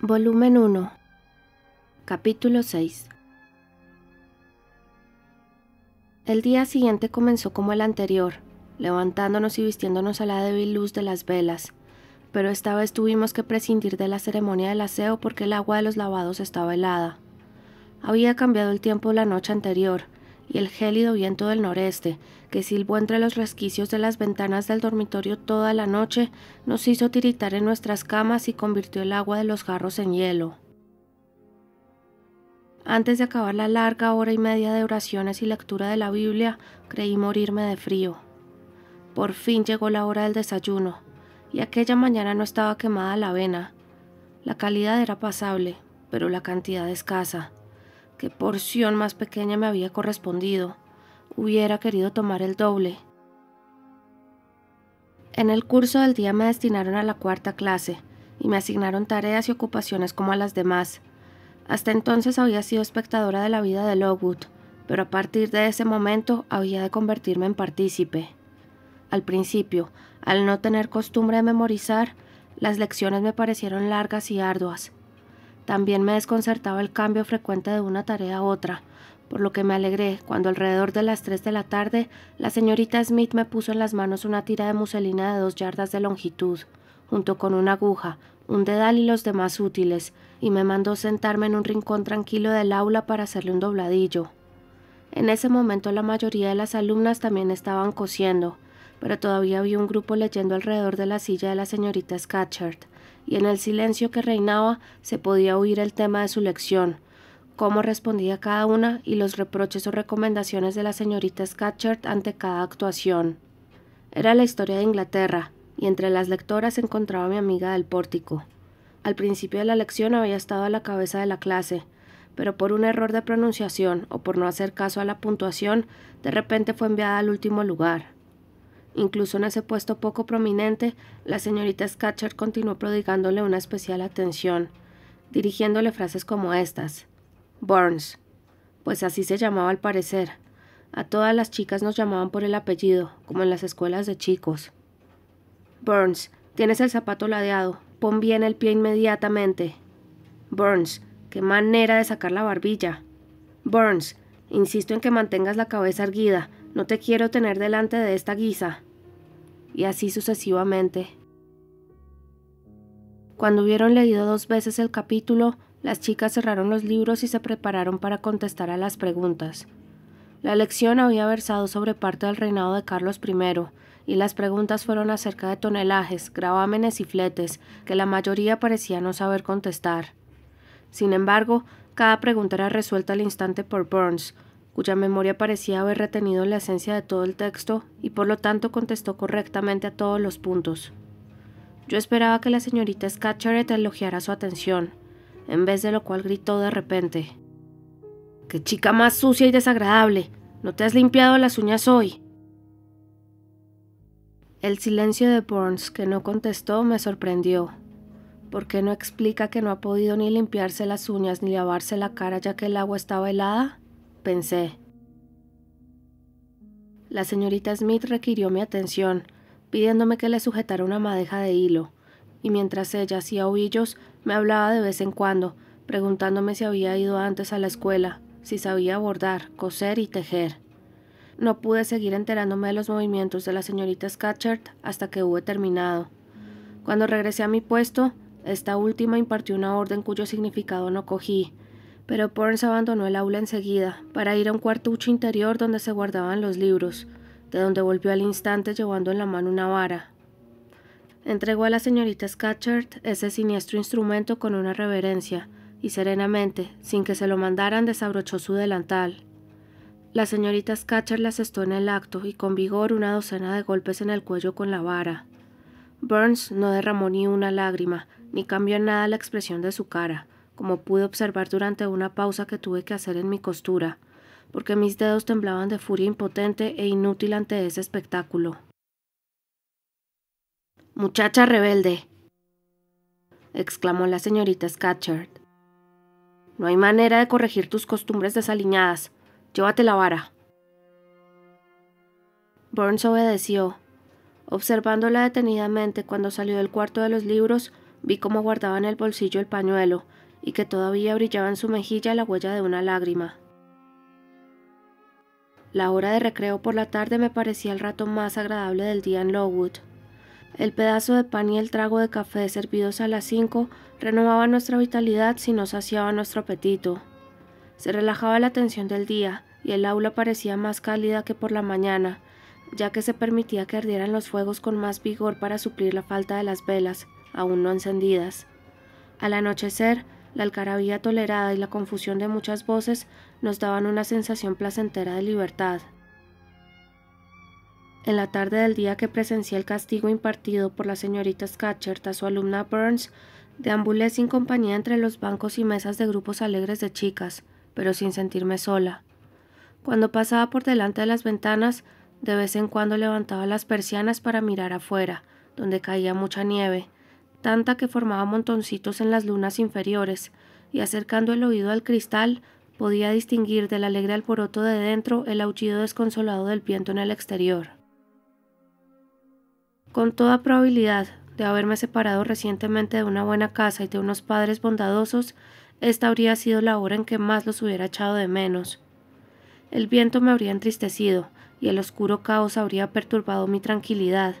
Volumen 1, Capítulo 6. El día siguiente comenzó como el anterior, levantándonos y vistiéndonos a la débil luz de las velas, pero esta vez tuvimos que prescindir de la ceremonia del aseo porque el agua de los lavados estaba helada. Había cambiado el tiempo la noche anterior, y el gélido viento del noreste, que silbó entre los resquicios de las ventanas del dormitorio toda la noche, nos hizo tiritar en nuestras camas y convirtió el agua de los jarros en hielo. Antes de acabar la larga hora y media de oraciones y lectura de la Biblia, creí morirme de frío. Por fin llegó la hora del desayuno, y aquella mañana no estaba quemada la avena. La calidad era pasable, pero la cantidad escasa. ¿Qué porción más pequeña me había correspondido? Hubiera querido tomar el doble. En el curso del día me destinaron a la cuarta clase, y me asignaron tareas y ocupaciones como a las demás. Hasta entonces había sido espectadora de la vida de Lowood, pero a partir de ese momento había de convertirme en partícipe. Al principio, al no tener costumbre de memorizar, las lecciones me parecieron largas y arduas. También me desconcertaba el cambio frecuente de una tarea a otra, por lo que me alegré cuando alrededor de las 3 de la tarde la señorita Smith me puso en las manos una tira de muselina de 2 yardas de longitud, junto con una aguja, un dedal y los demás útiles, y me mandó sentarme en un rincón tranquilo del aula para hacerle un dobladillo. En ese momento la mayoría de las alumnas también estaban cosiendo, pero todavía había un grupo leyendo alrededor de la silla de la señorita Scatcherd, y en el silencio que reinaba se podía oír el tema de su lección, cómo respondía cada una y los reproches o recomendaciones de la señorita Scatcherd ante cada actuación. Era la historia de Inglaterra, y entre las lectoras se encontraba mi amiga del pórtico. Al principio de la lección había estado a la cabeza de la clase, pero por un error de pronunciación o por no hacer caso a la puntuación, de repente fue enviada al último lugar. Incluso en ese puesto poco prominente, la señorita Scatcherd continuó prodigándole una especial atención, dirigiéndole frases como estas: Burns, pues así se llamaba al parecer. A todas las chicas nos llamaban por el apellido, como en las escuelas de chicos. Burns, tienes el zapato ladeado, pon bien el pie inmediatamente. Burns, qué manera de sacar la barbilla. Burns, insisto en que mantengas la cabeza erguida, no te quiero tener delante de esta guisa. Y así sucesivamente. Cuando hubieron leído 2 veces el capítulo, las chicas cerraron los libros y se prepararon para contestar a las preguntas. La lección había versado sobre parte del reinado de Carlos I, y las preguntas fueron acerca de tonelajes, gravámenes y fletes, que la mayoría parecía no saber contestar. Sin embargo, cada pregunta era resuelta al instante por Burns, cuya memoria parecía haber retenido la esencia de todo el texto y por lo tanto contestó correctamente a todos los puntos. Yo esperaba que la señorita Scatcherd elogiara su atención, en vez de lo cual gritó de repente: ¡Qué chica más sucia y desagradable! ¿No te has limpiado las uñas hoy? El silencio de Burns, que no contestó, me sorprendió. ¿Por qué no explica que no ha podido ni limpiarse las uñas ni lavarse la cara ya que el agua estaba helada? Pensé. La señorita Smith requirió mi atención, pidiéndome que le sujetara una madeja de hilo, y mientras ella hacía ovillos, me hablaba de vez en cuando, preguntándome si había ido antes a la escuela, si sabía bordar, coser y tejer. No pude seguir enterándome de los movimientos de la señorita Scatcherd hasta que hube terminado. Cuando regresé a mi puesto, esta última impartió una orden cuyo significado no cogí, pero Burns abandonó el aula enseguida para ir a un cuartucho interior donde se guardaban los libros, de donde volvió al instante llevando en la mano una vara. Entregó a la señorita Scatcherd ese siniestro instrumento con una reverencia, y serenamente, sin que se lo mandaran, desabrochó su delantal. La señorita Scatcherd la asestó en el acto y con vigor una docena de golpes en el cuello con la vara. Burns no derramó ni una lágrima, ni cambió en nada la expresión de su cara, como pude observar durante una pausa que tuve que hacer en mi costura, porque mis dedos temblaban de furia impotente e inútil ante ese espectáculo. «Muchacha rebelde», exclamó la señorita Scatcherd. «No hay manera de corregir tus costumbres desaliñadas. Llévate la vara». Burns obedeció. Observándola detenidamente cuando salió del cuarto de los libros, Vi cómo guardaba en el bolsillo el pañuelo y que todavía brillaba en su mejilla la huella de una lágrima. La hora de recreo por la tarde me parecía el rato más agradable del día en Lowood. El pedazo de pan y el trago de café servidos a las 5 renovaban nuestra vitalidad si no saciaban nuestro apetito. Se relajaba la tensión del día y el aula parecía más cálida que por la mañana, ya que se permitía que ardieran los fuegos con más vigor para suplir la falta de las velas, aún no encendidas. Al anochecer, la algarabía tolerada y la confusión de muchas voces nos daban una sensación placentera de libertad. En la tarde del día que presencié el castigo impartido por la señorita Scatcherd a su alumna Burns, deambulé sin compañía entre los bancos y mesas de grupos alegres de chicas, pero sin sentirme sola. Cuando pasaba por delante de las ventanas, de vez en cuando levantaba las persianas para mirar afuera, donde caía mucha nieve, tanta que formaba montoncitos en las lunas inferiores, y acercando el oído al cristal, podía distinguir del alegre alboroto de dentro el aullido desconsolado del viento en el exterior. Con toda probabilidad de haberme separado recientemente de una buena casa y de unos padres bondadosos, esta habría sido la hora en que más los hubiera echado de menos. El viento me habría entristecido y el oscuro caos habría perturbado mi tranquilidad,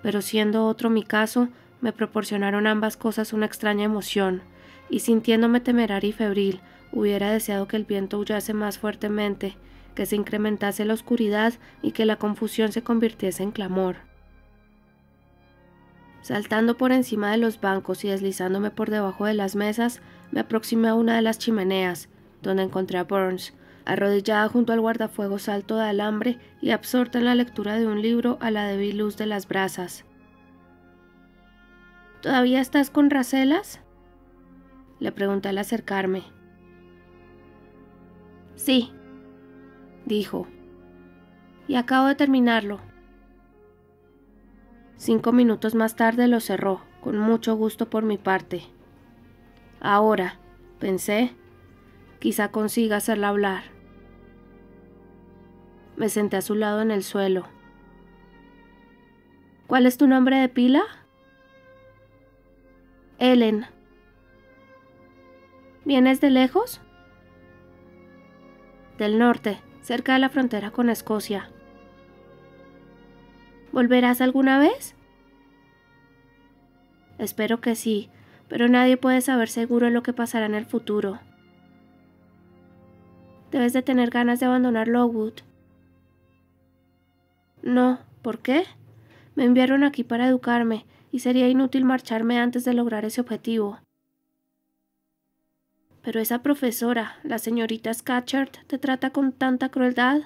pero siendo otro mi caso, me proporcionaron ambas cosas una extraña emoción, y sintiéndome temeraria y febril, hubiera deseado que el viento aullase más fuertemente, que se incrementase la oscuridad y que la confusión se convirtiese en clamor. Saltando por encima de los bancos y deslizándome por debajo de las mesas, me aproximé a una de las chimeneas, donde encontré a Burns, arrodillada junto al guardafuegos alto de alambre y absorta en la lectura de un libro a la débil luz de las brasas. ¿Todavía estás con Racelas?, le pregunté al acercarme. Sí, dijo, y acabo de terminarlo. 5 minutos más tarde lo cerró, con mucho gusto por mi parte. Ahora, pensé, quizá consiga hacerla hablar. Me senté a su lado en el suelo. ¿Cuál es tu nombre de pila? Ellen. ¿Vienes de lejos? Del norte, cerca de la frontera con Escocia. ¿Volverás alguna vez? Espero que sí, pero nadie puede saber seguro lo que pasará en el futuro. Debes de tener ganas de abandonar Lowood. No, ¿por qué? Me enviaron aquí para educarme, y sería inútil marcharme antes de lograr ese objetivo. Pero esa profesora, la señorita Scatcherd, te trata con tanta crueldad.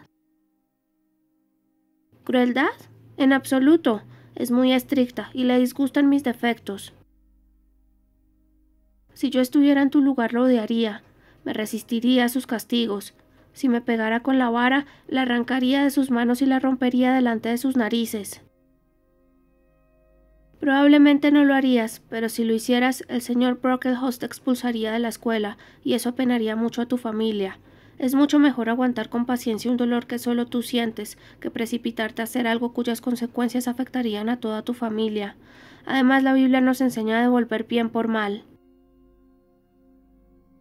¿Crueldad? En absoluto. Es muy estricta y le disgustan mis defectos. Si yo estuviera en tu lugar lo odiaría, me resistiría a sus castigos. Si me pegara con la vara, la arrancaría de sus manos y la rompería delante de sus narices. Probablemente no lo harías, pero si lo hicieras, el señor Brocklehurst te expulsaría de la escuela, y eso apenaría mucho a tu familia. Es mucho mejor aguantar con paciencia un dolor que solo tú sientes, que precipitarte a hacer algo cuyas consecuencias afectarían a toda tu familia. Además, la Biblia nos enseña a devolver bien por mal.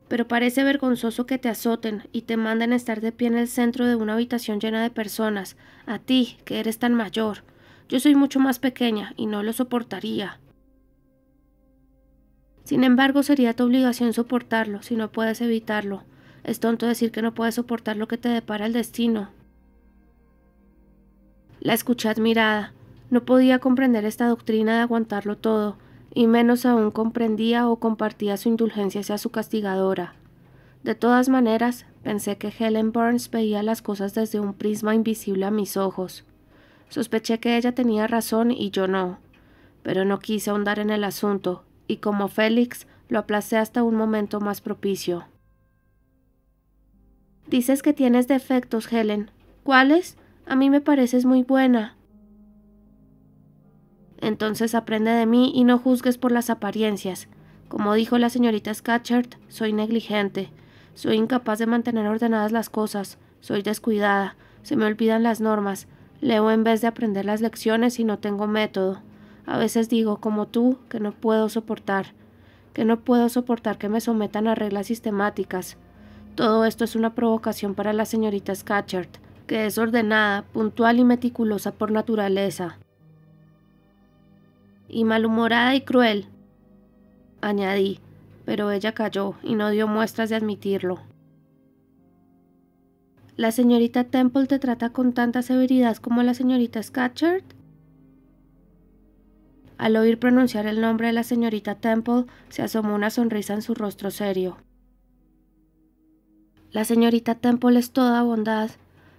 Pero parece vergonzoso que te azoten y te manden estar de pie en el centro de una habitación llena de personas, a ti, que eres tan mayor. Yo soy mucho más pequeña y no lo soportaría. Sin embargo, sería tu obligación soportarlo si no puedes evitarlo. Es tonto decir que no puedes soportar lo que te depara el destino. La escuché admirada. No podía comprender esta doctrina de aguantarlo todo, y menos aún comprendía o compartía su indulgencia hacia su castigadora. De todas maneras, pensé que Helen Burns veía las cosas desde un prisma invisible a mis ojos. Sospeché que ella tenía razón y yo no, pero no quise ahondar en el asunto, y como Félix, lo aplacé hasta un momento más propicio. Dices que tienes defectos, Helen. ¿Cuáles? A mí me pareces muy buena. Entonces aprende de mí y no juzgues por las apariencias. Como dijo la señorita Scatcherd, soy negligente. Soy incapaz de mantener ordenadas las cosas. Soy descuidada. Se me olvidan las normas. Leo en vez de aprender las lecciones y no tengo método. A veces digo, como tú, que no puedo soportar que me sometan a reglas sistemáticas. Todo esto es una provocación para la señorita Scatcherd, que es ordenada, puntual y meticulosa por naturaleza. Y malhumorada y cruel, añadí, pero ella calló y no dio muestras de admitirlo. ¿La señorita Temple te trata con tanta severidad como la señorita Scatcherd? Al oír pronunciar el nombre de la señorita Temple, se asomó una sonrisa en su rostro serio. La señorita Temple es toda bondad.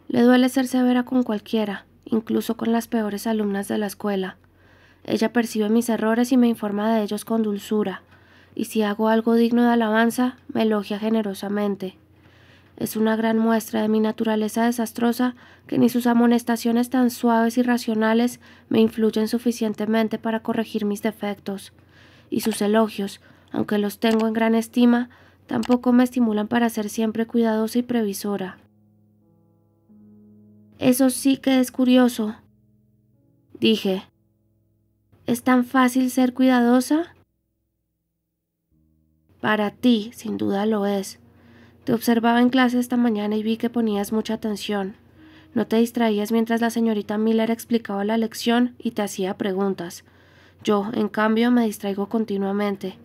Le duele ser severa con cualquiera, incluso con las peores alumnas de la escuela. Ella percibe mis errores y me informa de ellos con dulzura, y si hago algo digno de alabanza, me elogia generosamente. Es una gran muestra de mi naturaleza desastrosa que ni sus amonestaciones tan suaves y racionales me influyen suficientemente para corregir mis defectos, y sus elogios, aunque los tengo en gran estima, tampoco me estimulan para ser siempre cuidadosa y previsora. Eso sí que es curioso, dije. ¿Es tan fácil ser cuidadosa? Para ti, sin duda lo es. Te observaba en clase esta mañana y vi que ponías mucha atención. No te distraías mientras la señorita Miller explicaba la lección y te hacía preguntas. Yo, en cambio, me distraigo continuamente.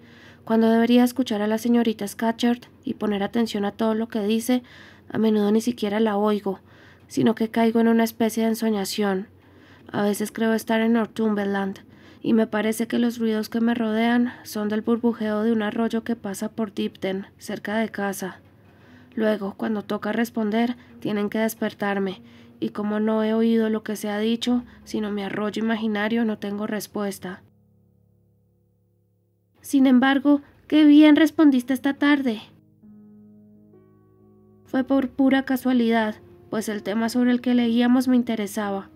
Cuando debería escuchar a la señorita Scatcherd y poner atención a todo lo que dice, a menudo ni siquiera la oigo, sino que caigo en una especie de ensoñación. A veces creo estar en Northumberland, y me parece que los ruidos que me rodean son del burbujeo de un arroyo que pasa por Dipton, cerca de casa. Luego, cuando toca responder, tienen que despertarme, y como no he oído lo que se ha dicho, sino mi arroyo imaginario, no tengo respuesta. Sin embargo, qué bien respondiste esta tarde. Fue por pura casualidad, pues el tema sobre el que leíamos me interesaba.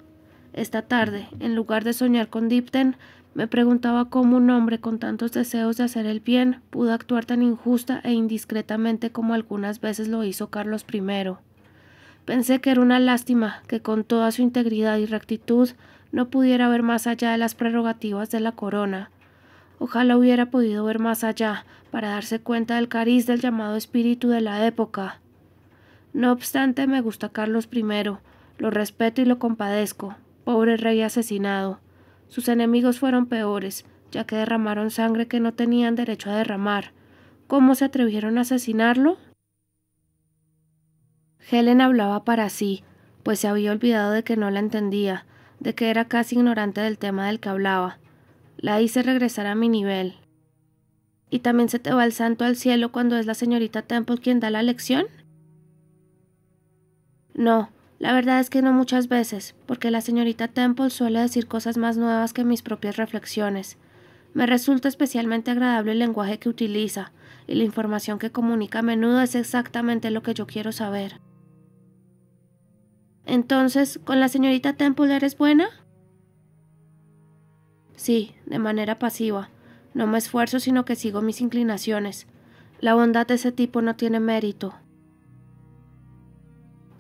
Esta tarde, en lugar de soñar con Dipton, me preguntaba cómo un hombre con tantos deseos de hacer el bien pudo actuar tan injusta e indiscretamente como algunas veces lo hizo Carlos I. Pensé que era una lástima que con toda su integridad y rectitud no pudiera ver más allá de las prerrogativas de la corona. Ojalá hubiera podido ver más allá para darse cuenta del cariz del llamado espíritu de la época. No obstante, me gusta Carlos I, lo respeto y lo compadezco, pobre rey asesinado. Sus enemigos fueron peores, ya que derramaron sangre que no tenían derecho a derramar. ¿Cómo se atrevieron a asesinarlo? Helen hablaba para sí, pues se había olvidado de que no la entendía, de que era casi ignorante del tema del que hablaba. La hice regresar a mi nivel. ¿Y también se te va el santo al cielo cuando es la señorita Temple quien da la lección? No, la verdad es que no muchas veces, porque la señorita Temple suele decir cosas más nuevas que mis propias reflexiones. Me resulta especialmente agradable el lenguaje que utiliza, y la información que comunica a menudo es exactamente lo que yo quiero saber. Entonces, ¿con la señorita Temple eres buena? Sí, de manera pasiva. No me esfuerzo, sino que sigo mis inclinaciones. La bondad de ese tipo no tiene mérito.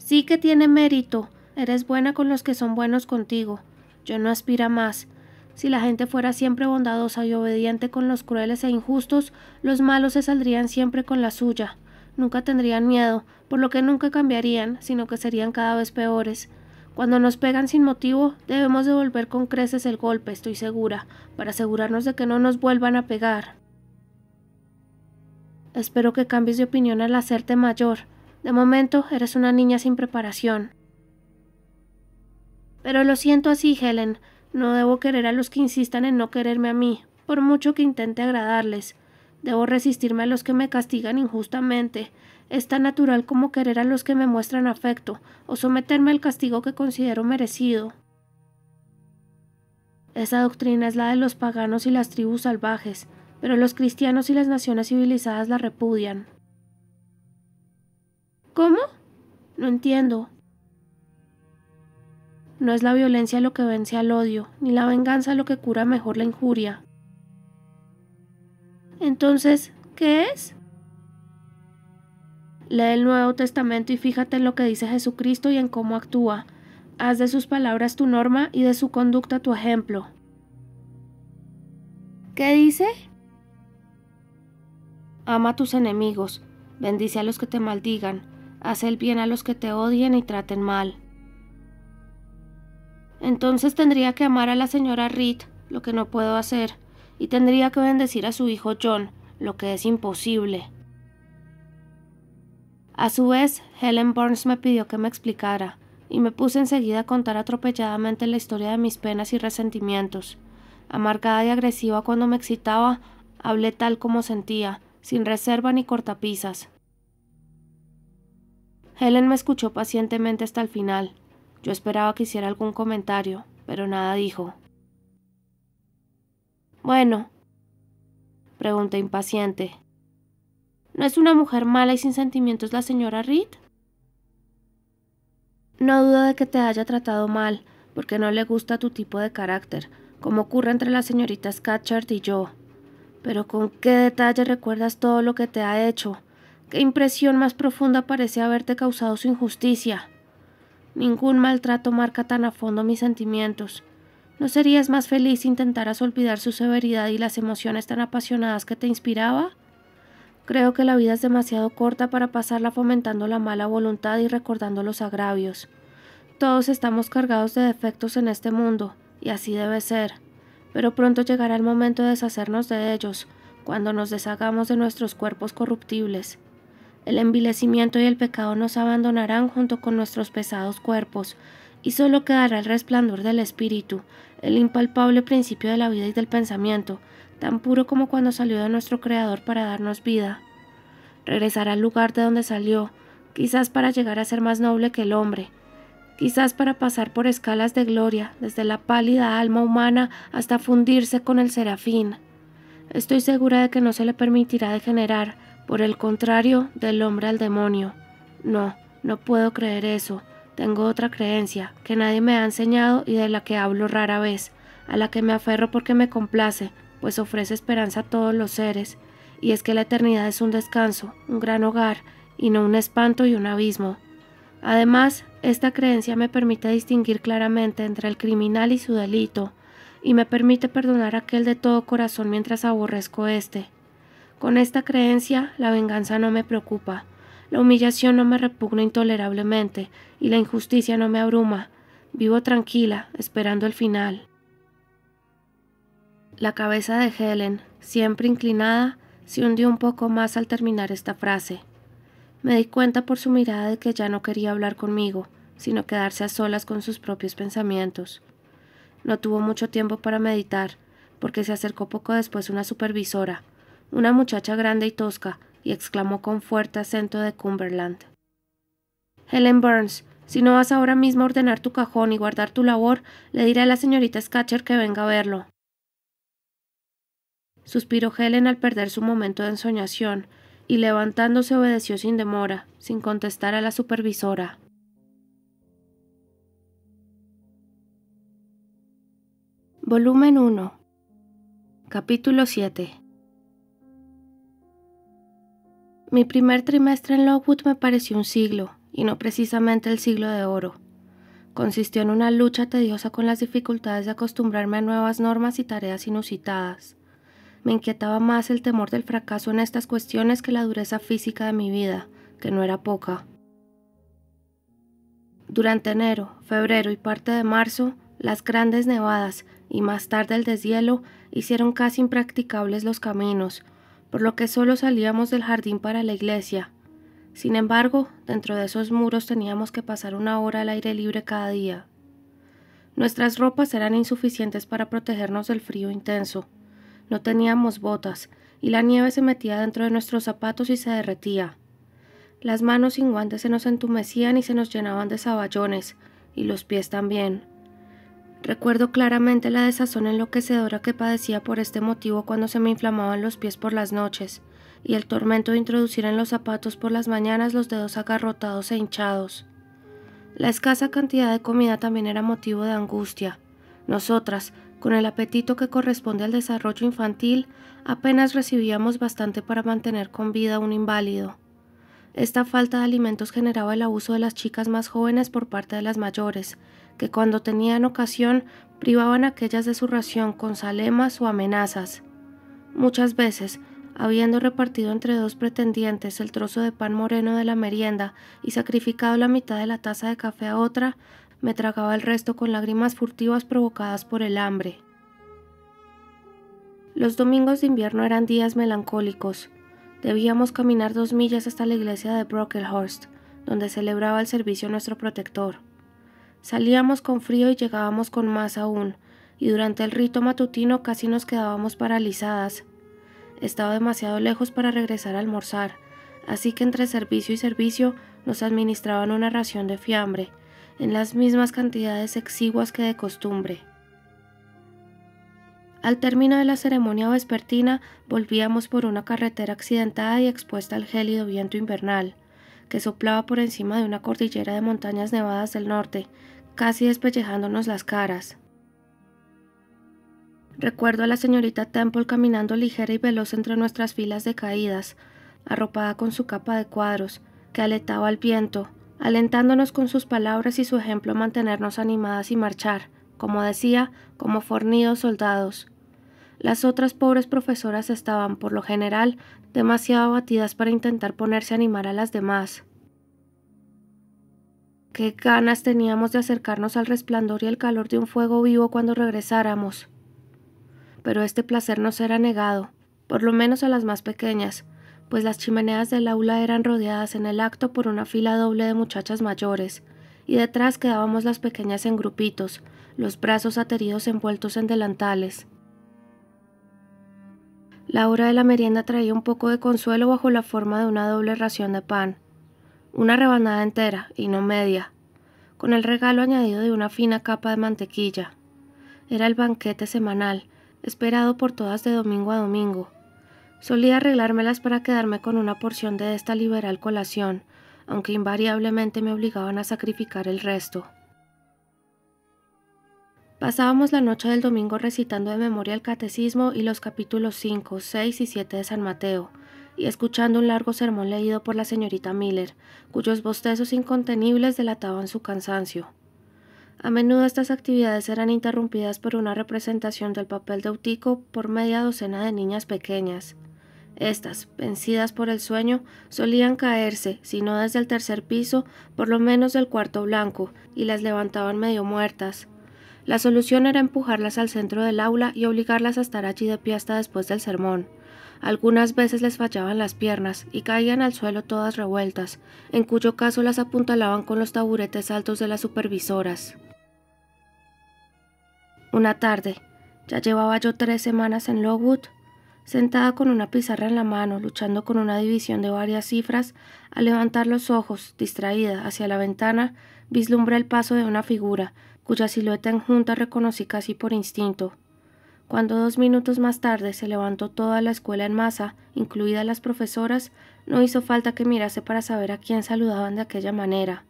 Sí que tiene mérito. Eres buena con los que son buenos contigo. Yo no aspiro a más. Si la gente fuera siempre bondadosa y obediente con los crueles e injustos, los malos se saldrían siempre con la suya. Nunca tendrían miedo, por lo que nunca cambiarían, sino que serían cada vez peores. Cuando nos pegan sin motivo, debemos devolver con creces el golpe, estoy segura, para asegurarnos de que no nos vuelvan a pegar. Espero que cambies de opinión al hacerte mayor. De momento, eres una niña sin preparación. Pero lo siento así, Helen. No debo querer a los que insistan en no quererme a mí, por mucho que intente agradarles. Debo resistirme a los que me castigan injustamente. Es tan natural como querer a los que me muestran afecto, o someterme al castigo que considero merecido. Esa doctrina es la de los paganos y las tribus salvajes, pero los cristianos y las naciones civilizadas la repudian. ¿Cómo? No entiendo. No es la violencia lo que vence al odio, ni la venganza lo que cura mejor la injuria. Entonces, ¿qué es? Lee el Nuevo Testamento y fíjate en lo que dice Jesucristo y en cómo actúa. Haz de sus palabras tu norma y de su conducta tu ejemplo. ¿Qué dice? Ama a tus enemigos, bendice a los que te maldigan, haz el bien a los que te odien y traten mal. Entonces tendría que amar a la señora Reed, lo que no puedo hacer, y tendría que bendecir a su hijo John, lo que es imposible. A su vez, Helen Burns me pidió que me explicara, y me puse enseguida a contar atropelladamente la historia de mis penas y resentimientos. Amargada y agresiva cuando me excitaba, hablé tal como sentía, sin reserva ni cortapisas. Helen me escuchó pacientemente hasta el final. Yo esperaba que hiciera algún comentario, pero nada dijo. «Bueno», pregunté impaciente, «¿no es una mujer mala y sin sentimientos la señora Reed?» «No dudo de que te haya tratado mal, porque no le gusta tu tipo de carácter, como ocurre entre la señorita Scatcherd y yo. Pero con qué detalle recuerdas todo lo que te ha hecho. Qué impresión más profunda parece haberte causado su injusticia. Ningún maltrato marca tan a fondo mis sentimientos. ¿No serías más feliz si intentaras olvidar su severidad y las emociones tan apasionadas que te inspiraba? Creo que la vida es demasiado corta para pasarla fomentando la mala voluntad y recordando los agravios. Todos estamos cargados de defectos en este mundo, y así debe ser. Pero pronto llegará el momento de deshacernos de ellos, cuando nos deshagamos de nuestros cuerpos corruptibles. El envilecimiento y el pecado nos abandonarán junto con nuestros pesados cuerpos, y solo quedará el resplandor del espíritu, el impalpable principio de la vida y del pensamiento, tan puro como cuando salió de nuestro Creador para darnos vida. Regresará al lugar de donde salió, quizás para llegar a ser más noble que el hombre, quizás para pasar por escalas de gloria, desde la pálida alma humana hasta fundirse con el serafín. Estoy segura de que no se le permitirá degenerar, por el contrario, del hombre al demonio. No, no puedo creer eso. Tengo otra creencia, que nadie me ha enseñado y de la que hablo rara vez, a la que me aferro porque me complace, pues ofrece esperanza a todos los seres, y es que la eternidad es un descanso, un gran hogar, y no un espanto y un abismo. Además, esta creencia me permite distinguir claramente entre el criminal y su delito, y me permite perdonar a aquel de todo corazón mientras aborrezco este. Con esta creencia, la venganza no me preocupa, la humillación no me repugna intolerablemente, y la injusticia no me abruma. Vivo tranquila, esperando el final. La cabeza de Helen, siempre inclinada, se hundió un poco más al terminar esta frase. Me di cuenta por su mirada de que ya no quería hablar conmigo, sino quedarse a solas con sus propios pensamientos. No tuvo mucho tiempo para meditar, porque se acercó poco después una supervisora, una muchacha grande y tosca, y exclamó con fuerte acento de Cumberland: «Helen Burns, si no vas ahora mismo a ordenar tu cajón y guardar tu labor, le diré a la señorita Scatcherd que venga a verlo». Suspiró Helen al perder su momento de ensoñación, y levantándose obedeció sin demora, sin contestar a la supervisora. Volumen 1. Capítulo 7. Mi primer trimestre en Lockwood me pareció un siglo, y no precisamente el siglo de oro. Consistió en una lucha tediosa con las dificultades de acostumbrarme a nuevas normas y tareas inusitadas. Me inquietaba más el temor del fracaso en estas cuestiones que la dureza física de mi vida, que no era poca. Durante enero, febrero y parte de marzo, las grandes nevadas y más tarde el deshielo hicieron casi impracticables los caminos, por lo que solo salíamos del jardín para la iglesia. Sin embargo, dentro de esos muros teníamos que pasar una hora al aire libre cada día. Nuestras ropas eran insuficientes para protegernos del frío intenso. No teníamos botas, y la nieve se metía dentro de nuestros zapatos y se derretía. Las manos sin guantes se nos entumecían y se nos llenaban de saballones, y los pies también. Recuerdo claramente la desazón enloquecedora que padecía por este motivo cuando se me inflamaban los pies por las noches, y el tormento de introducir en los zapatos por las mañanas los dedos agarrotados e hinchados. La escasa cantidad de comida también era motivo de angustia. Nosotras, con el apetito que corresponde al desarrollo infantil, apenas recibíamos bastante para mantener con vida a un inválido. Esta falta de alimentos generaba el abuso de las chicas más jóvenes por parte de las mayores, que cuando tenían ocasión privaban a aquellas de su ración con zalemas o amenazas. Muchas veces, habiendo repartido entre dos pretendientes el trozo de pan moreno de la merienda y sacrificado la mitad de la taza de café a otra, me tragaba el resto con lágrimas furtivas provocadas por el hambre. Los domingos de invierno eran días melancólicos. Debíamos caminar 2 millas hasta la iglesia de Brocklehurst, donde celebraba el servicio nuestro protector. Salíamos con frío y llegábamos con más aún, y durante el rito matutino casi nos quedábamos paralizadas. Estaba demasiado lejos para regresar a almorzar, así que entre servicio y servicio nos administraban una ración de fiambre, en las mismas cantidades exiguas que de costumbre. Al término de la ceremonia vespertina volvíamos por una carretera accidentada y expuesta al gélido viento invernal, que soplaba por encima de una cordillera de montañas nevadas del norte, casi despellejándonos las caras. Recuerdo a la señorita Temple caminando ligera y veloz entre nuestras filas de caídas, arropada con su capa de cuadros, que aletaba al viento, alentándonos con sus palabras y su ejemplo a mantenernos animadas y marchar, como decía, como fornidos soldados. Las otras pobres profesoras estaban, por lo general, demasiado abatidas para intentar ponerse a animar a las demás. Qué ganas teníamos de acercarnos al resplandor y el calor de un fuego vivo cuando regresáramos. Pero este placer nos era negado, por lo menos a las más pequeñas, pues las chimeneas del aula eran rodeadas en el acto por una fila doble de muchachas mayores, y detrás quedábamos las pequeñas en grupitos, los brazos ateridos envueltos en delantales. La hora de la merienda traía un poco de consuelo bajo la forma de una doble ración de pan, una rebanada entera y no media, con el regalo añadido de una fina capa de mantequilla. Era el banquete semanal, esperado por todas de domingo a domingo. Solía arreglármelas para quedarme con una porción de esta liberal colación, aunque invariablemente me obligaban a sacrificar el resto. Pasábamos la noche del domingo recitando de memoria el catecismo y los capítulos 5, 6 y 7 de San Mateo, y escuchando un largo sermón leído por la señorita Miller, cuyos bostezos incontenibles delataban su cansancio. A menudo estas actividades eran interrumpidas por una representación del papel de Eutico por media docena de niñas pequeñas. Estas, vencidas por el sueño, solían caerse, si no desde el tercer piso, por lo menos del cuarto blanco, y las levantaban medio muertas. La solución era empujarlas al centro del aula y obligarlas a estar allí de pie hasta después del sermón. Algunas veces les fallaban las piernas y caían al suelo todas revueltas, en cuyo caso las apuntalaban con los taburetes altos de las supervisoras. Una tarde, ya llevaba yo 3 semanas en Lowood, sentada con una pizarra en la mano, luchando con una división de varias cifras, al levantar los ojos, distraída, hacia la ventana, vislumbré el paso de una figura, cuya silueta enjunta reconocí casi por instinto. Cuando 2 minutos más tarde se levantó toda la escuela en masa, incluidas las profesoras, no hizo falta que mirase para saber a quién saludaban de aquella manera.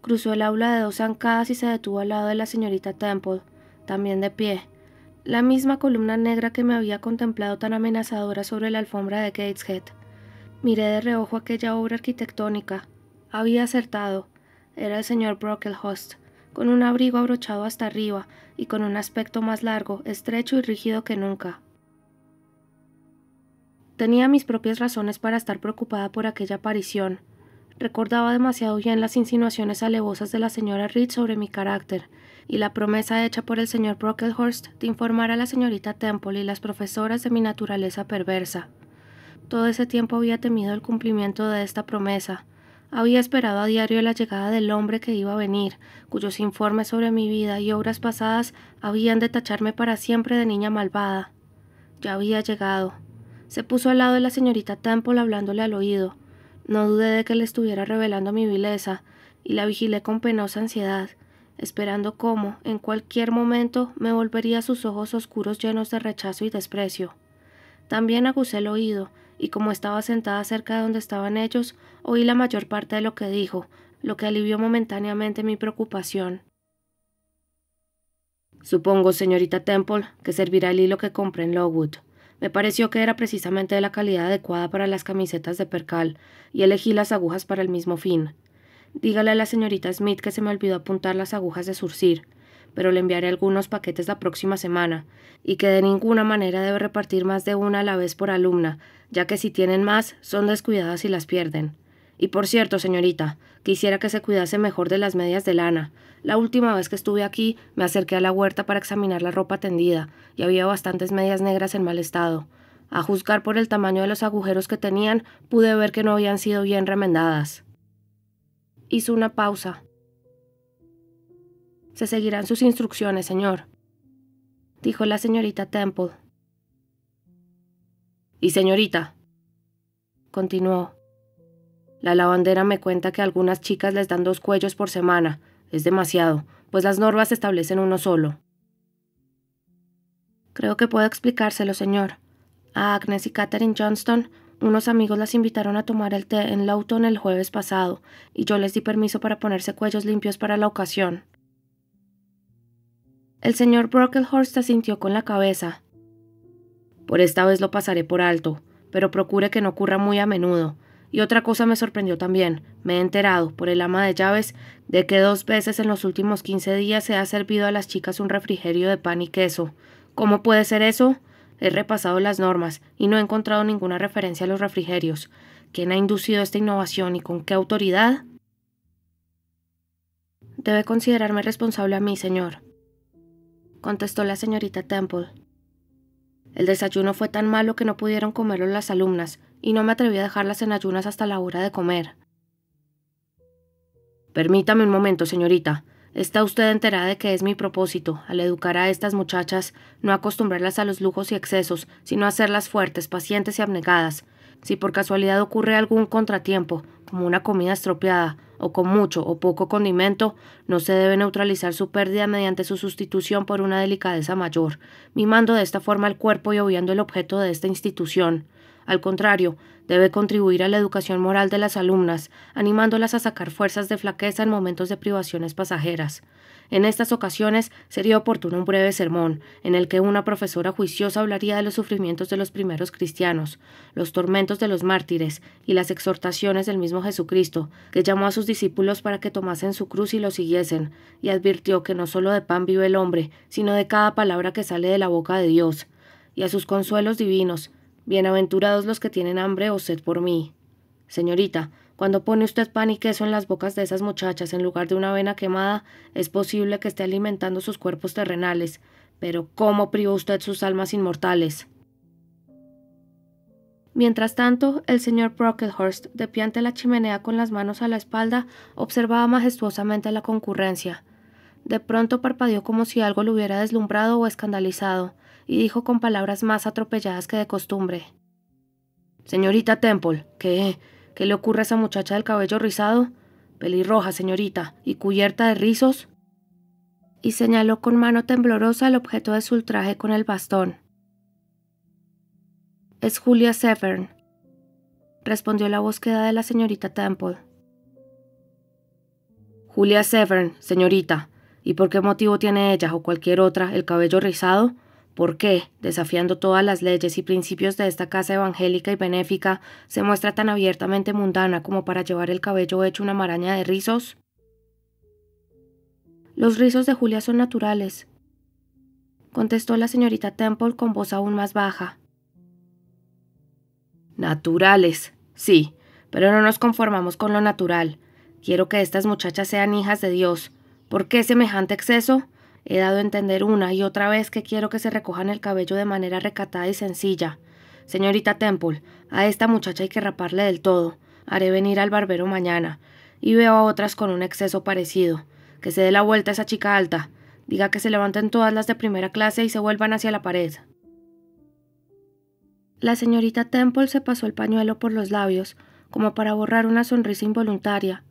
Cruzó el aula de 2 zancadas y se detuvo al lado de la señorita Temple, también de pie, la misma columna negra que me había contemplado tan amenazadora sobre la alfombra de Gateshead. Miré de reojo aquella obra arquitectónica. Había acertado. Era el señor Brocklehurst, con un abrigo abrochado hasta arriba y con un aspecto más largo, estrecho y rígido que nunca. Tenía mis propias razones para estar preocupada por aquella aparición. Recordaba demasiado bien las insinuaciones alevosas de la señora Reed sobre mi carácter, y la promesa hecha por el señor Brocklehurst de informar a la señorita Temple y las profesoras de mi naturaleza perversa. Todo ese tiempo había temido el cumplimiento de esta promesa. Había esperado a diario la llegada del hombre que iba a venir, cuyos informes sobre mi vida y obras pasadas habían de tacharme para siempre de niña malvada. Ya había llegado. Se puso al lado de la señorita Temple hablándole al oído. No dudé de que le estuviera revelando mi vileza, y la vigilé con penosa ansiedad, esperando cómo, en cualquier momento, me volvería sus ojos oscuros llenos de rechazo y desprecio. También aguzé el oído, y como estaba sentada cerca de donde estaban ellos, oí la mayor parte de lo que dijo, lo que alivió momentáneamente mi preocupación. «Supongo, señorita Temple, que servirá el hilo que compré en Lowood. Me pareció que era precisamente de la calidad adecuada para las camisetas de percal, y elegí las agujas para el mismo fin. Dígale a la señorita Smith que se me olvidó apuntar las agujas de surcir. pero le enviaré algunos paquetes la próxima semana, y que de ninguna manera debe repartir más de una a la vez por alumna, ya que si tienen más, son descuidadas y las pierden. Y por cierto, señorita, quisiera que se cuidase mejor de las medias de lana. La última vez que estuve aquí, me acerqué a la huerta para examinar la ropa tendida, y había bastantes medias negras en mal estado. A juzgar por el tamaño de los agujeros que tenían, pude ver que no habían sido bien remendadas. Hizo una pausa. Se seguirán sus instrucciones, señor, dijo la señorita Temple. Y señorita, continuó, la lavandera me cuenta que a algunas chicas les dan 2 cuellos por semana. Es demasiado, pues las normas establecen uno solo. Creo que puedo explicárselo, señor. A Agnes y Catherine Johnston, unos amigos las invitaron a tomar el té en Lawton el jueves pasado, y yo les di permiso para ponerse cuellos limpios para la ocasión. El señor Brocklehurst asintió con la cabeza. Por esta vez lo pasaré por alto, pero procure que no ocurra muy a menudo. Y otra cosa me sorprendió también. Me he enterado, por el ama de llaves, de que 2 veces en los últimos 15 días se ha servido a las chicas un refrigerio de pan y queso. ¿Cómo puede ser eso? He repasado las normas y no he encontrado ninguna referencia a los refrigerios. ¿Quién ha inducido esta innovación y con qué autoridad? Debe considerarme responsable a mí, señor, contestó la señorita Temple. El desayuno fue tan malo que no pudieron comerlo las alumnas, y no me atreví a dejarlas en ayunas hasta la hora de comer. Permítame un momento, señorita. ¿Está usted enterada de que es mi propósito, al educar a estas muchachas, no acostumbrarlas a los lujos y excesos, sino hacerlas fuertes, pacientes y abnegadas? Si por casualidad ocurre algún contratiempo, como una comida estropeada, o con mucho o poco condimento, no se debe neutralizar su pérdida mediante su sustitución por una delicadeza mayor, mimando de esta forma el cuerpo y obviando el objeto de esta institución. Al contrario, debe contribuir a la educación moral de las alumnas, animándolas a sacar fuerzas de flaqueza en momentos de privaciones pasajeras. En estas ocasiones sería oportuno un breve sermón, en el que una profesora juiciosa hablaría de los sufrimientos de los primeros cristianos, los tormentos de los mártires y las exhortaciones del mismo Jesucristo, que llamó a sus discípulos para que tomasen su cruz y lo siguiesen, y advirtió que no solo de pan vive el hombre, sino de cada palabra que sale de la boca de Dios, y a sus consuelos divinos: bienaventurados los que tienen hambre o sed por mí. Señorita, cuando pone usted pan y queso en las bocas de esas muchachas en lugar de una avena quemada, es posible que esté alimentando sus cuerpos terrenales, pero ¿cómo privó usted sus almas inmortales? Mientras tanto, el señor Brocklehurst, de pie ante la chimenea con las manos a la espalda, observaba majestuosamente a la concurrencia. De pronto parpadeó como si algo lo hubiera deslumbrado o escandalizado, y dijo con palabras más atropelladas que de costumbre: «Señorita Temple, ¿qué le ocurre a esa muchacha del cabello rizado? Pelirroja, señorita, y cubierta de rizos». Y señaló con mano temblorosa el objeto de su ultraje con el bastón. «Es Julia Severn», respondió la voz queda de la señorita Temple. «Julia Severn, señorita. ¿Y por qué motivo tiene ella o cualquier otra el cabello rizado? ¿Por qué, desafiando todas las leyes y principios de esta casa evangélica y benéfica, se muestra tan abiertamente mundana como para llevar el cabello hecho una maraña de rizos?» «Los rizos de Julia son naturales», contestó la señorita Temple con voz aún más baja. «Naturales, sí, pero no nos conformamos con lo natural. Quiero que estas muchachas sean hijas de Dios. ¿Por qué semejante exceso? He dado a entender una y otra vez que quiero que se recojan el cabello de manera recatada y sencilla. Señorita Temple, a esta muchacha hay que raparle del todo. Haré venir al barbero mañana. Y veo a otras con un exceso parecido. Que se dé la vuelta a esa chica alta. Diga que se levanten todas las de primera clase y se vuelvan hacia la pared». La señorita Temple se pasó el pañuelo por los labios, como para borrar una sonrisa involuntaria,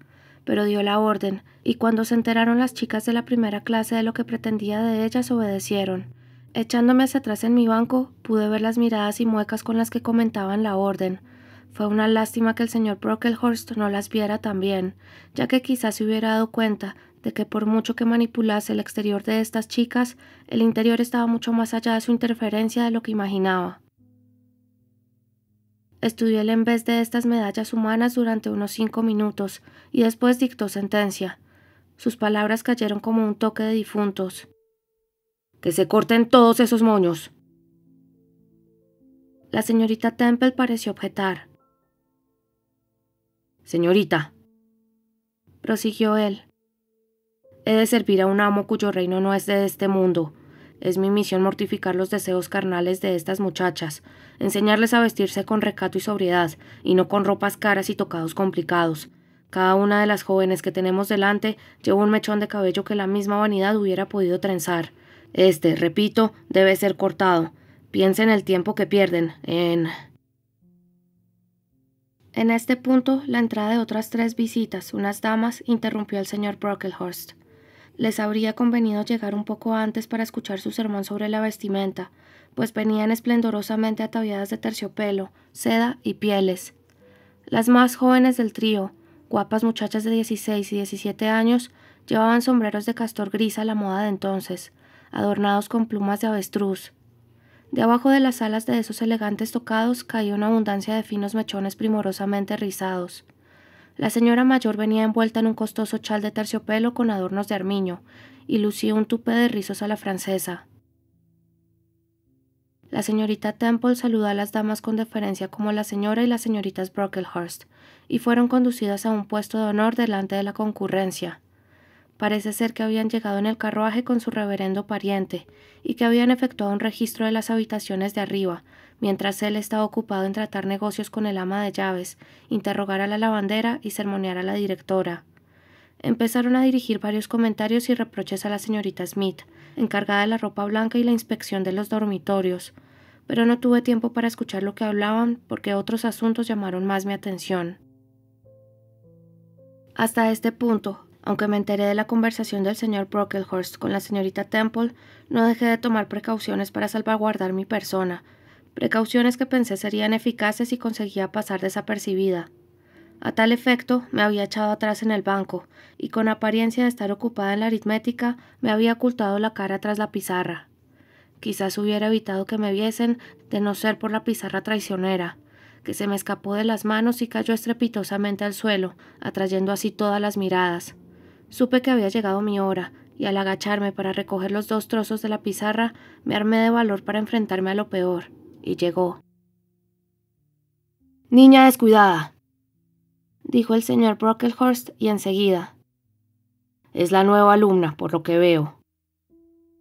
pero dio la orden, y cuando se enteraron las chicas de la primera clase de lo que pretendía de ellas, obedecieron. Echándome hacia atrás en mi banco, pude ver las miradas y muecas con las que comentaban la orden. Fue una lástima que el señor Brocklehurst no las viera también, ya que quizás se hubiera dado cuenta de que por mucho que manipulase el exterior de estas chicas, el interior estaba mucho más allá de su interferencia de lo que imaginaba. Estudió el embés de estas medallas humanas durante unos 5 minutos y después dictó sentencia. Sus palabras cayeron como un toque de difuntos. ¡Que se corten todos esos moños! La señorita Temple pareció objetar. Señorita, prosiguió él, he de servir a un amo cuyo reino no es de este mundo. Es mi misión mortificar los deseos carnales de estas muchachas, enseñarles a vestirse con recato y sobriedad, y no con ropas caras y tocados complicados. Cada una de las jóvenes que tenemos delante lleva un mechón de cabello que la misma vanidad hubiera podido trenzar. Este, repito, debe ser cortado. Piensa en el tiempo que pierden, En este punto, la entrada de otras 3 visitas, unas damas, interrumpió al señor Brocklehurst. Les habría convenido llegar un poco antes para escuchar su sermón sobre la vestimenta, pues venían esplendorosamente ataviadas de terciopelo, seda y pieles. Las más jóvenes del trío, guapas muchachas de 16 y 17 años, llevaban sombreros de castor gris a la moda de entonces, adornados con plumas de avestruz. De abajo de las alas de esos elegantes tocados caía una abundancia de finos mechones primorosamente rizados. La señora mayor venía envuelta en un costoso chal de terciopelo con adornos de armiño, y lucía un tupé de rizos a la francesa. La señorita Temple saludó a las damas con deferencia como la señora y las señoritas Brocklehurst, y fueron conducidas a un puesto de honor delante de la concurrencia. Parece ser que habían llegado en el carruaje con su reverendo pariente, y que habían efectuado un registro de las habitaciones de arriba, mientras él estaba ocupado en tratar negocios con el ama de llaves, interrogar a la lavandera y sermonear a la directora. Empezaron a dirigir varios comentarios y reproches a la señorita Smith, encargada de la ropa blanca y la inspección de los dormitorios, pero no tuve tiempo para escuchar lo que hablaban porque otros asuntos llamaron más mi atención. Hasta este punto, aunque me enteré de la conversación del señor Brocklehurst con la señorita Temple, no dejé de tomar precauciones para salvaguardar mi persona, precauciones que pensé serían eficaces si conseguía pasar desapercibida. A tal efecto, me había echado atrás en el banco, y con apariencia de estar ocupada en la aritmética, me había ocultado la cara tras la pizarra. Quizás hubiera evitado que me viesen, de no ser por la pizarra traicionera, que se me escapó de las manos y cayó estrepitosamente al suelo, atrayendo así todas las miradas. Supe que había llegado mi hora, y al agacharme para recoger los 2 trozos de la pizarra, me armé de valor para enfrentarme a lo peor, y llegó. «Niña descuidada», dijo el señor Brocklehurst, y enseguida. «Es la nueva alumna, por lo que veo».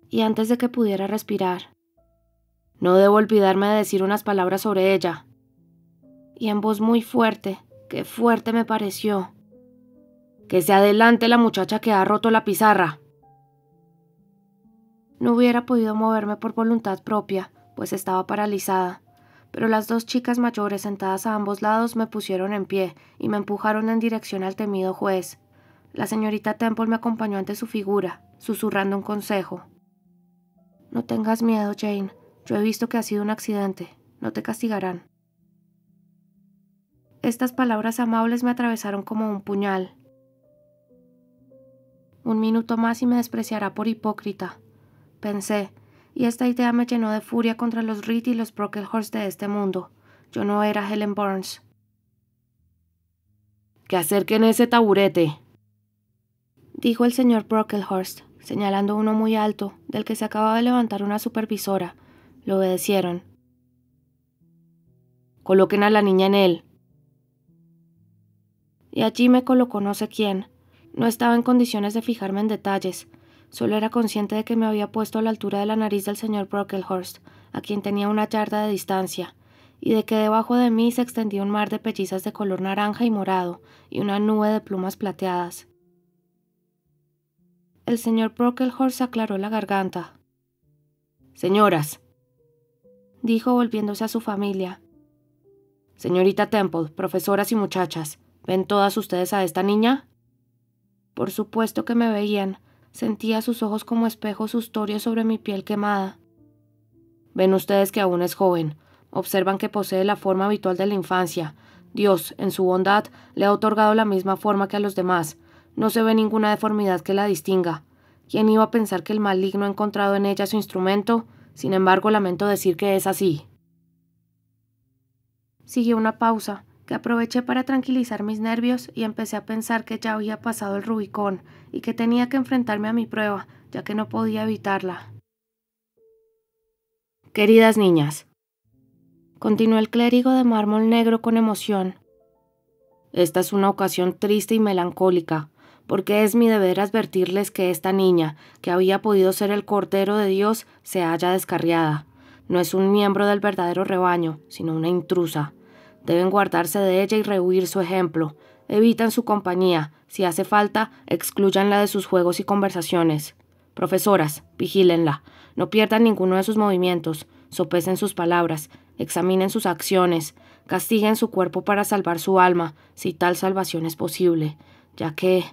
Y antes de que pudiera respirar. «No debo olvidarme de decir unas palabras sobre ella». Y en voz muy fuerte, que fuerte me pareció. «Que se adelante la muchacha que ha roto la pizarra». No hubiera podido moverme por voluntad propia, pues estaba paralizada, pero las 2 chicas mayores sentadas a ambos lados me pusieron en pie y me empujaron en dirección al temido juez. La señorita Temple me acompañó ante su figura, susurrando un consejo. «No tengas miedo, Jane. Yo he visto que ha sido un accidente. No te castigarán». Estas palabras amables me atravesaron como un puñal. «Un minuto más y me despreciará por hipócrita», pensé, y esta idea me llenó de furia contra los Reed y los Brocklehurst de este mundo. Yo no era Helen Burns. «Que acerquen ese taburete», dijo el señor Brocklehurst, señalando uno muy alto, del que se acababa de levantar una supervisora. Lo obedecieron. «Coloquen a la niña en él». Y allí me colocó no sé quién. No estaba en condiciones de fijarme en detalles. Solo era consciente de que me había puesto a la altura de la nariz del señor Brocklehurst, a quien tenía una yarda de distancia, y de que debajo de mí se extendía un mar de pellizas de color naranja y morado, y una nube de plumas plateadas. El señor Brocklehurst aclaró la garganta. «Señoras», dijo volviéndose a su familia. «Señorita Temple, profesoras y muchachas, ¿ven todas ustedes a esta niña?» Por supuesto que me veían. Sentía sus ojos como espejos sustorios sobre mi piel quemada. «Ven ustedes que aún es joven. Observan que posee la forma habitual de la infancia. Dios, en su bondad, le ha otorgado la misma forma que a los demás. No se ve ninguna deformidad que la distinga. ¿Quién iba a pensar que el maligno ha encontrado en ella su instrumento? Sin embargo, lamento decir que es así». Siguió una pausa, que aproveché para tranquilizar mis nervios y empecé a pensar que ya había pasado el Rubicón y que tenía que enfrentarme a mi prueba, ya que no podía evitarla. Queridas niñas, continuó el clérigo de mármol negro con emoción. Esta es una ocasión triste y melancólica, porque es mi deber advertirles que esta niña, que había podido ser el Cordero de Dios, se halla descarriada. No es un miembro del verdadero rebaño, sino una intrusa. Deben guardarse de ella y rehuir su ejemplo. Evitan su compañía. Si hace falta, exclúyanla de sus juegos y conversaciones. Profesoras, vigílenla. No pierdan ninguno de sus movimientos. Sopesen sus palabras. Examinen sus acciones. Castiguen su cuerpo para salvar su alma, si tal salvación es posible, ya que,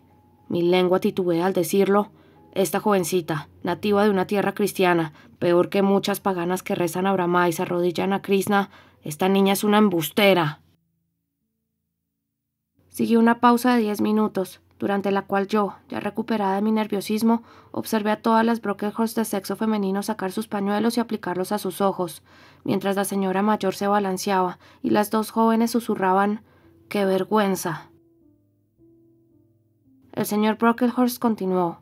mi lengua titubea al decirlo, esta jovencita, nativa de una tierra cristiana, peor que muchas paganas que rezan a Brahma y se arrodillan a Krishna, esta niña es una embustera. Siguió una pausa de 10 minutos, durante la cual yo, ya recuperada de mi nerviosismo, observé a todas las Brocklehurst de sexo femenino sacar sus pañuelos y aplicarlos a sus ojos, mientras la señora mayor se balanceaba y las dos jóvenes susurraban «¡Qué vergüenza!». El señor Brocklehurst continuó.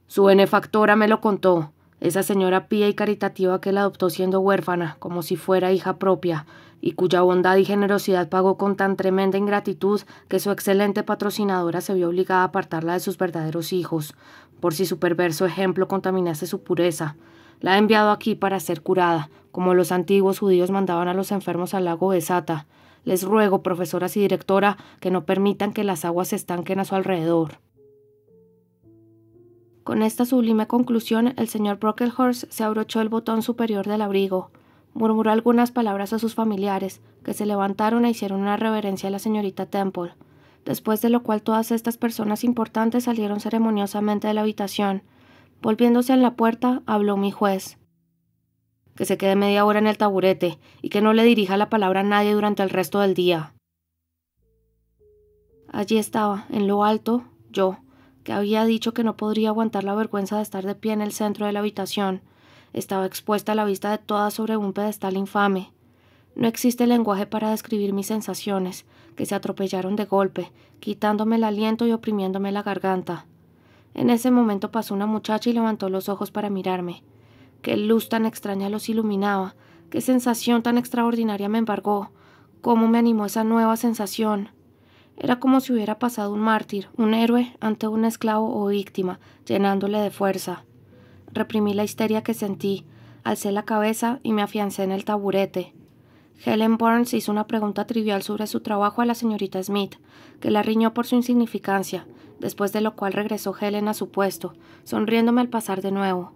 Su benefactora me lo contó, esa señora pía y caritativa que la adoptó siendo huérfana, como si fuera hija propia, y cuya bondad y generosidad pagó con tan tremenda ingratitud que su excelente patrocinadora se vio obligada a apartarla de sus verdaderos hijos, por si su perverso ejemplo contaminase su pureza. La ha enviado aquí para ser curada, como los antiguos judíos mandaban a los enfermos al lago Besata. Les ruego, profesoras y directora, que no permitan que las aguas se estanquen a su alrededor. Con esta sublime conclusión, el señor Brocklehurst se abrochó el botón superior del abrigo, murmuró algunas palabras a sus familiares, que se levantaron e hicieron una reverencia a la señorita Temple, después de lo cual todas estas personas importantes salieron ceremoniosamente de la habitación. Volviéndose en la puerta, habló mi juez. Que se quede media hora en el taburete y que no le dirija la palabra a nadie durante el resto del día. Allí estaba, en lo alto, yo, que había dicho que no podría aguantar la vergüenza de estar de pie en el centro de la habitación. Estaba expuesta a la vista de todas sobre un pedestal infame. No existe lenguaje para describir mis sensaciones, que se atropellaron de golpe, quitándome el aliento y oprimiéndome la garganta. En ese momento pasó una muchacha y levantó los ojos para mirarme. Qué luz tan extraña los iluminaba, qué sensación tan extraordinaria me embargó, cómo me animó esa nueva sensación. Era como si hubiera pasado un mártir, un héroe, ante un esclavo o víctima, llenándole de fuerza. Reprimí la histeria que sentí, alcé la cabeza y me afiancé en el taburete. Helen Burns hizo una pregunta trivial sobre su trabajo a la señorita Smith, que la riñó por su insignificancia, después de lo cual regresó Helen a su puesto, sonriéndome al pasar de nuevo.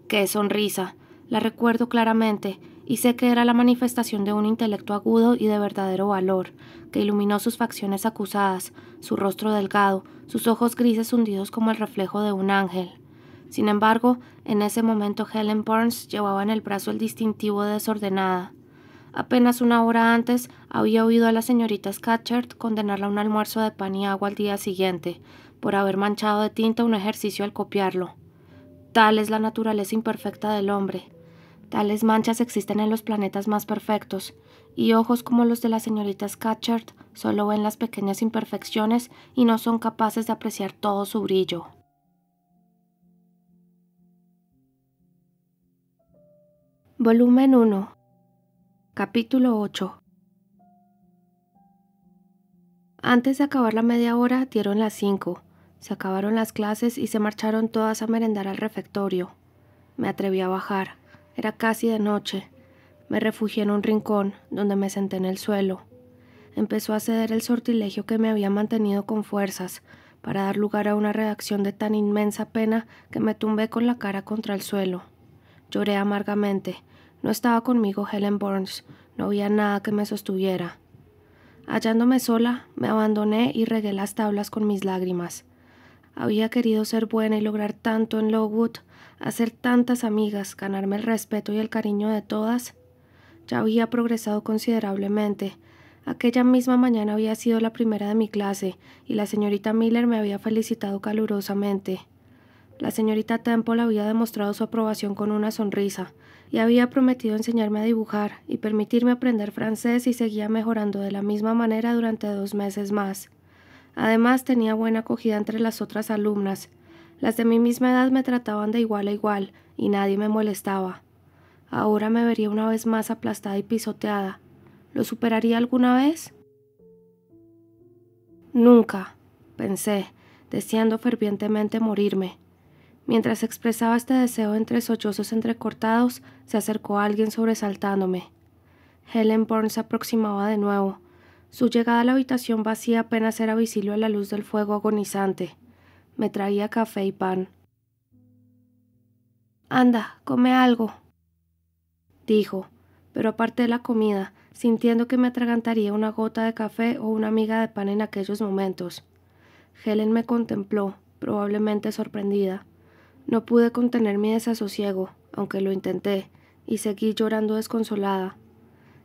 ¡Qué sonrisa! La recuerdo claramente, y sé que era la manifestación de un intelecto agudo y de verdadero valor, que iluminó sus facciones acusadas, su rostro delgado, sus ojos grises hundidos como el reflejo de un ángel. Sin embargo, en ese momento Helen Burns llevaba en el brazo el distintivo de desordenada. Apenas una hora antes había oído a la señorita Scatcherd condenarla a un almuerzo de pan y agua al día siguiente, por haber manchado de tinta un ejercicio al copiarlo. Tal es la naturaleza imperfecta del hombre. Tales manchas existen en los planetas más perfectos, y ojos como los de la señorita Scatcherd solo ven las pequeñas imperfecciones y no son capaces de apreciar todo su brillo. Volumen 1. Capítulo 8. Antes de acabar la media hora, dieron las 5. Se acabaron las clases y se marcharon todas a merendar al refectorio. Me atreví a bajar. Era casi de noche. Me refugié en un rincón, donde me senté en el suelo. Empezó a ceder el sortilegio que me había mantenido con fuerzas, para dar lugar a una reacción de tan inmensa pena que me tumbé con la cara contra el suelo. Lloré amargamente. No estaba conmigo Helen Burns, no había nada que me sostuviera. Hallándome sola, me abandoné y regué las tablas con mis lágrimas. Había querido ser buena y lograr tanto en Lowood, hacer tantas amigas, ganarme el respeto y el cariño de todas. Ya había progresado considerablemente. Aquella misma mañana había sido la primera de mi clase y la señorita Miller me había felicitado calurosamente. La señorita Temple había demostrado su aprobación con una sonrisa, y había prometido enseñarme a dibujar y permitirme aprender francés y seguía mejorando de la misma manera durante 2 meses más. Además, tenía buena acogida entre las otras alumnas. Las de mi misma edad me trataban de igual a igual y nadie me molestaba. Ahora me vería una vez más aplastada y pisoteada. ¿Lo superaría alguna vez? Nunca, pensé, deseando fervientemente morirme. Mientras expresaba este deseo entre sollozos entrecortados, se acercó alguien sobresaltándome. Helen Bourne se aproximaba de nuevo. Su llegada a la habitación vacía apenas era visible a la luz del fuego agonizante. Me traía café y pan. «Anda, come algo», dijo, pero aparté la comida, sintiendo que me atragantaría una gota de café o una miga de pan en aquellos momentos. Helen me contempló, probablemente sorprendida. No pude contener mi desasosiego, aunque lo intenté, y seguí llorando desconsolada.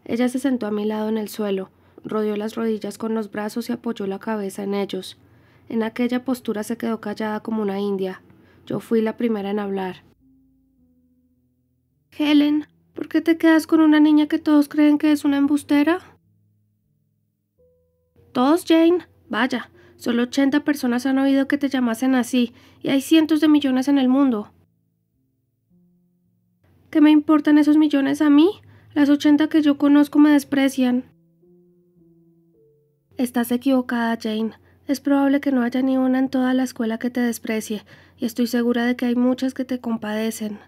Ella se sentó a mi lado en el suelo, rodeó las rodillas con los brazos y apoyó la cabeza en ellos. En aquella postura se quedó callada como una india. Yo fui la primera en hablar. «Helen, ¿por qué te quedas con una niña que todos creen que es una embustera?» «¿Todos, Jane? Vaya, solo 80 personas han oído que te llamasen así, y hay cientos de millones en el mundo». «¿Qué me importan esos millones a mí? Las 80 que yo conozco me desprecian». «Estás equivocada, Jane. Es probable que no haya ni una en toda la escuela que te desprecie, y estoy segura de que hay muchas que te compadecen».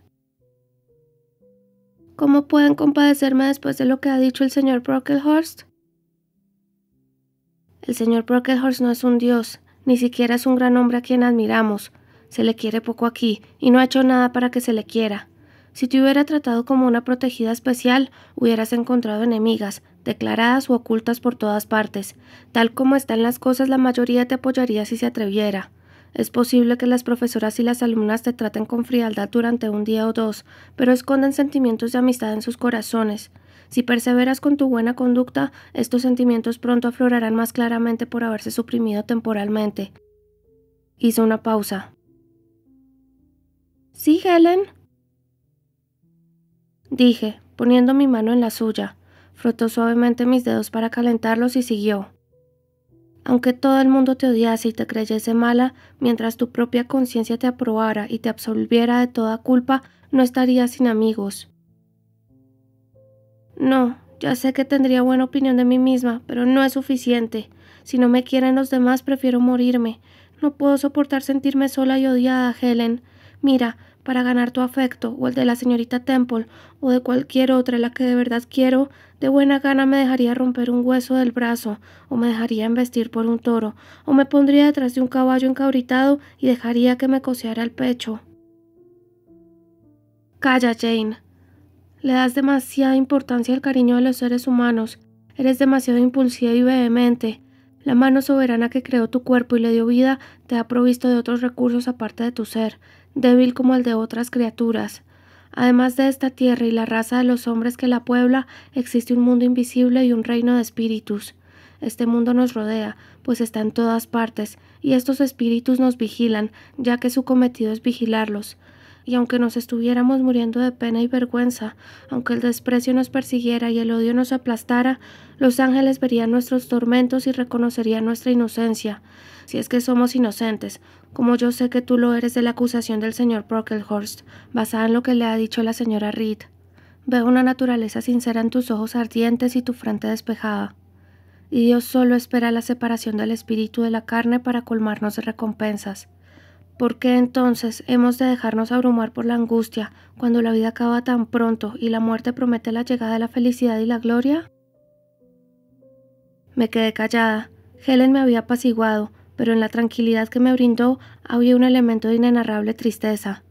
«¿Cómo pueden compadecerme después de lo que ha dicho el señor Brocklehurst?» «El señor Brocklehurst no es un dios, ni siquiera es un gran hombre a quien admiramos. Se le quiere poco aquí, y no ha hecho nada para que se le quiera. Si te hubiera tratado como una protegida especial, hubieras encontrado enemigas, declaradas u ocultas por todas partes. Tal como están las cosas, la mayoría te apoyaría si se atreviera. Es posible que las profesoras y las alumnas te traten con frialdad durante un día o dos, pero esconden sentimientos de amistad en sus corazones. Si perseveras con tu buena conducta, estos sentimientos pronto aflorarán más claramente por haberse suprimido temporalmente». Hizo una pausa. «¿Sí, Helen?», dije, poniendo mi mano en la suya. Frotó suavemente mis dedos para calentarlos y siguió. «Aunque todo el mundo te odiase y te creyese mala, mientras tu propia conciencia te aprobara y te absolviera de toda culpa, no estarías sin amigos». «No, ya sé que tendría buena opinión de mí misma, pero no es suficiente. Si no me quieren los demás, prefiero morirme. No puedo soportar sentirme sola y odiada, Helen. Mira, para ganar tu afecto, o el de la señorita Temple, o de cualquier otra la que de verdad quiero, de buena gana me dejaría romper un hueso del brazo, o me dejaría embestir por un toro, o me pondría detrás de un caballo encabritado y dejaría que me coseara el pecho». «Calla, Jane. Le das demasiada importancia al cariño de los seres humanos. Eres demasiado impulsiva y vehemente. La mano soberana que creó tu cuerpo y le dio vida te ha provisto de otros recursos aparte de tu ser, débil como el de otras criaturas. Además de esta tierra y la raza de los hombres que la puebla, existe un mundo invisible y un reino de espíritus. Este mundo nos rodea, pues está en todas partes, y estos espíritus nos vigilan, ya que su cometido es vigilarlos. Y aunque nos estuviéramos muriendo de pena y vergüenza, aunque el desprecio nos persiguiera y el odio nos aplastara, los ángeles verían nuestros tormentos y reconocerían nuestra inocencia, si es que somos inocentes, como yo sé que tú lo eres de la acusación del señor Brocklehurst, basada en lo que le ha dicho la señora Reed. Veo una naturaleza sincera en tus ojos ardientes y tu frente despejada. Y Dios solo espera la separación del espíritu de la carne para colmarnos de recompensas. ¿Por qué entonces hemos de dejarnos abrumar por la angustia cuando la vida acaba tan pronto y la muerte promete la llegada de la felicidad y la gloria?» Me quedé callada. Helen me había apaciguado, pero en la tranquilidad que me brindó había un elemento de inenarrable tristeza.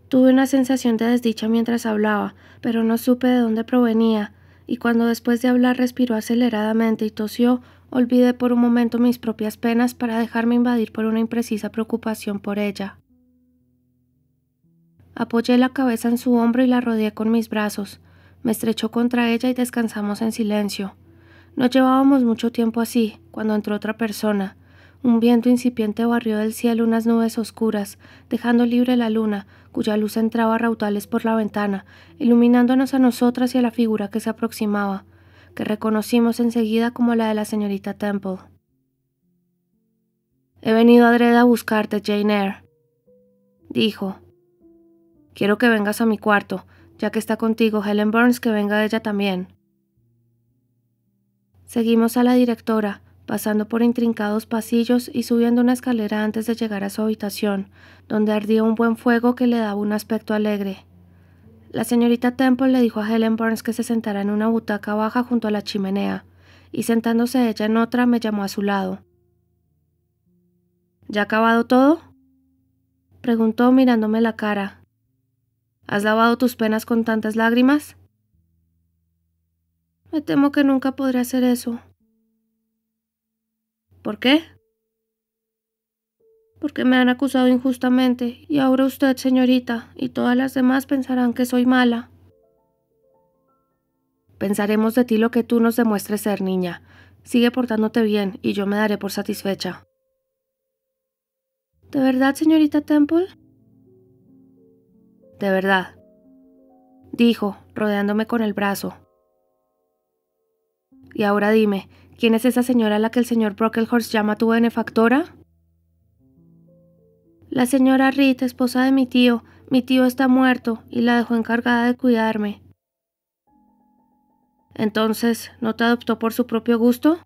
Tuve una sensación de desdicha mientras hablaba, pero no supe de dónde provenía, y cuando después de hablar respiró aceleradamente y tosió, olvidé por un momento mis propias penas para dejarme invadir por una imprecisa preocupación por ella. Apoyé la cabeza en su hombro y la rodeé con mis brazos. Me estrechó contra ella y descansamos en silencio. No llevábamos mucho tiempo así, cuando entró otra persona, Un viento incipiente barrió del cielo unas nubes oscuras, dejando libre la luna, cuya luz entraba a raudales por la ventana, iluminándonos a nosotras y a la figura que se aproximaba, que reconocimos enseguida como la de la señorita Temple. «He venido adrede a buscarte, Jane Eyre», dijo. «Quiero que vengas a mi cuarto, ya que está contigo Helen Burns, que venga ella también». Seguimos a la directora, pasando por intrincados pasillos y subiendo una escalera antes de llegar a su habitación, donde ardía un buen fuego que le daba un aspecto alegre. La señorita Temple le dijo a Helen Burns que se sentara en una butaca baja junto a la chimenea, y sentándose ella en otra me llamó a su lado. «¿Ya ha acabado todo?», preguntó mirándome la cara. «¿Has lavado tus penas con tantas lágrimas?». «Me temo que nunca podré hacer eso». «¿Por qué?». «Porque me han acusado injustamente, y ahora usted, señorita, y todas las demás pensarán que soy mala». «Pensaremos de ti lo que tú nos demuestres ser, niña. Sigue portándote bien, y yo me daré por satisfecha». «¿De verdad, señorita Temple?». «De verdad», dijo, rodeándome con el brazo. «Y ahora dime, ¿quién es esa señora a la que el señor Brocklehurst llama tu benefactora?». «La señora Reed, esposa de mi tío. Mi tío está muerto, y la dejó encargada de cuidarme». «Entonces, ¿no te adoptó por su propio gusto?».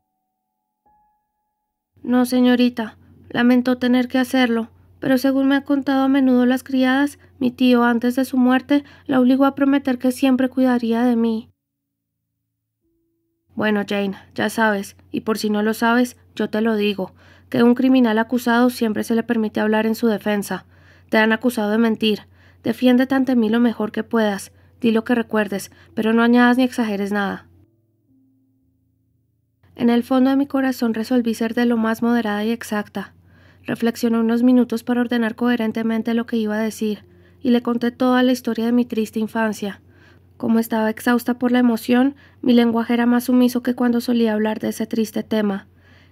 «No, señorita. Lamentó tener que hacerlo, pero según me han contado a menudo las criadas, mi tío, antes de su muerte, la obligó a prometer que siempre cuidaría de mí». «Bueno, Jane, ya sabes, y por si no lo sabes, yo te lo digo, que a un criminal acusado siempre se le permite hablar en su defensa. Te han acusado de mentir. Defiéndete ante mí lo mejor que puedas. Di lo que recuerdes, pero no añadas ni exageres nada». En el fondo de mi corazón resolví ser de lo más moderada y exacta. Reflexioné unos minutos para ordenar coherentemente lo que iba a decir, y le conté toda la historia de mi triste infancia. Como estaba exhausta por la emoción, mi lenguaje era más sumiso que cuando solía hablar de ese triste tema,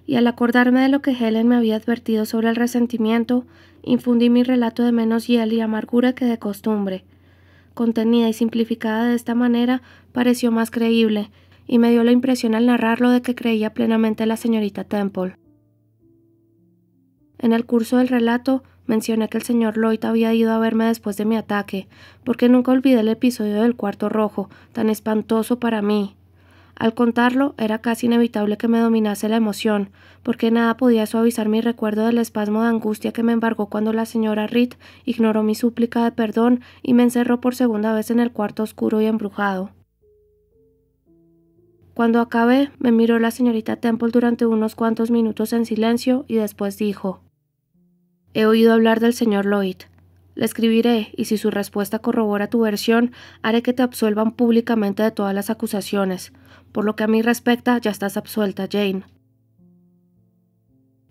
y al acordarme de lo que Helen me había advertido sobre el resentimiento, infundí mi relato de menos hiel y amargura que de costumbre. Contenida y simplificada de esta manera, pareció más creíble, y me dio la impresión al narrarlo de que creía plenamente en la señorita Temple. En el curso del relato, mencioné que el señor Lloyd había ido a verme después de mi ataque, porque nunca olvidé el episodio del cuarto rojo, tan espantoso para mí. Al contarlo, era casi inevitable que me dominase la emoción, porque nada podía suavizar mi recuerdo del espasmo de angustia que me embargó cuando la señora Reed ignoró mi súplica de perdón y me encerró por segunda vez en el cuarto oscuro y embrujado. Cuando acabé, me miró la señorita Temple durante unos cuantos minutos en silencio y después dijo: «He oído hablar del señor Lloyd. Le escribiré, y si su respuesta corrobora tu versión, haré que te absuelvan públicamente de todas las acusaciones. Por lo que a mí respecta, ya estás absuelta, Jane».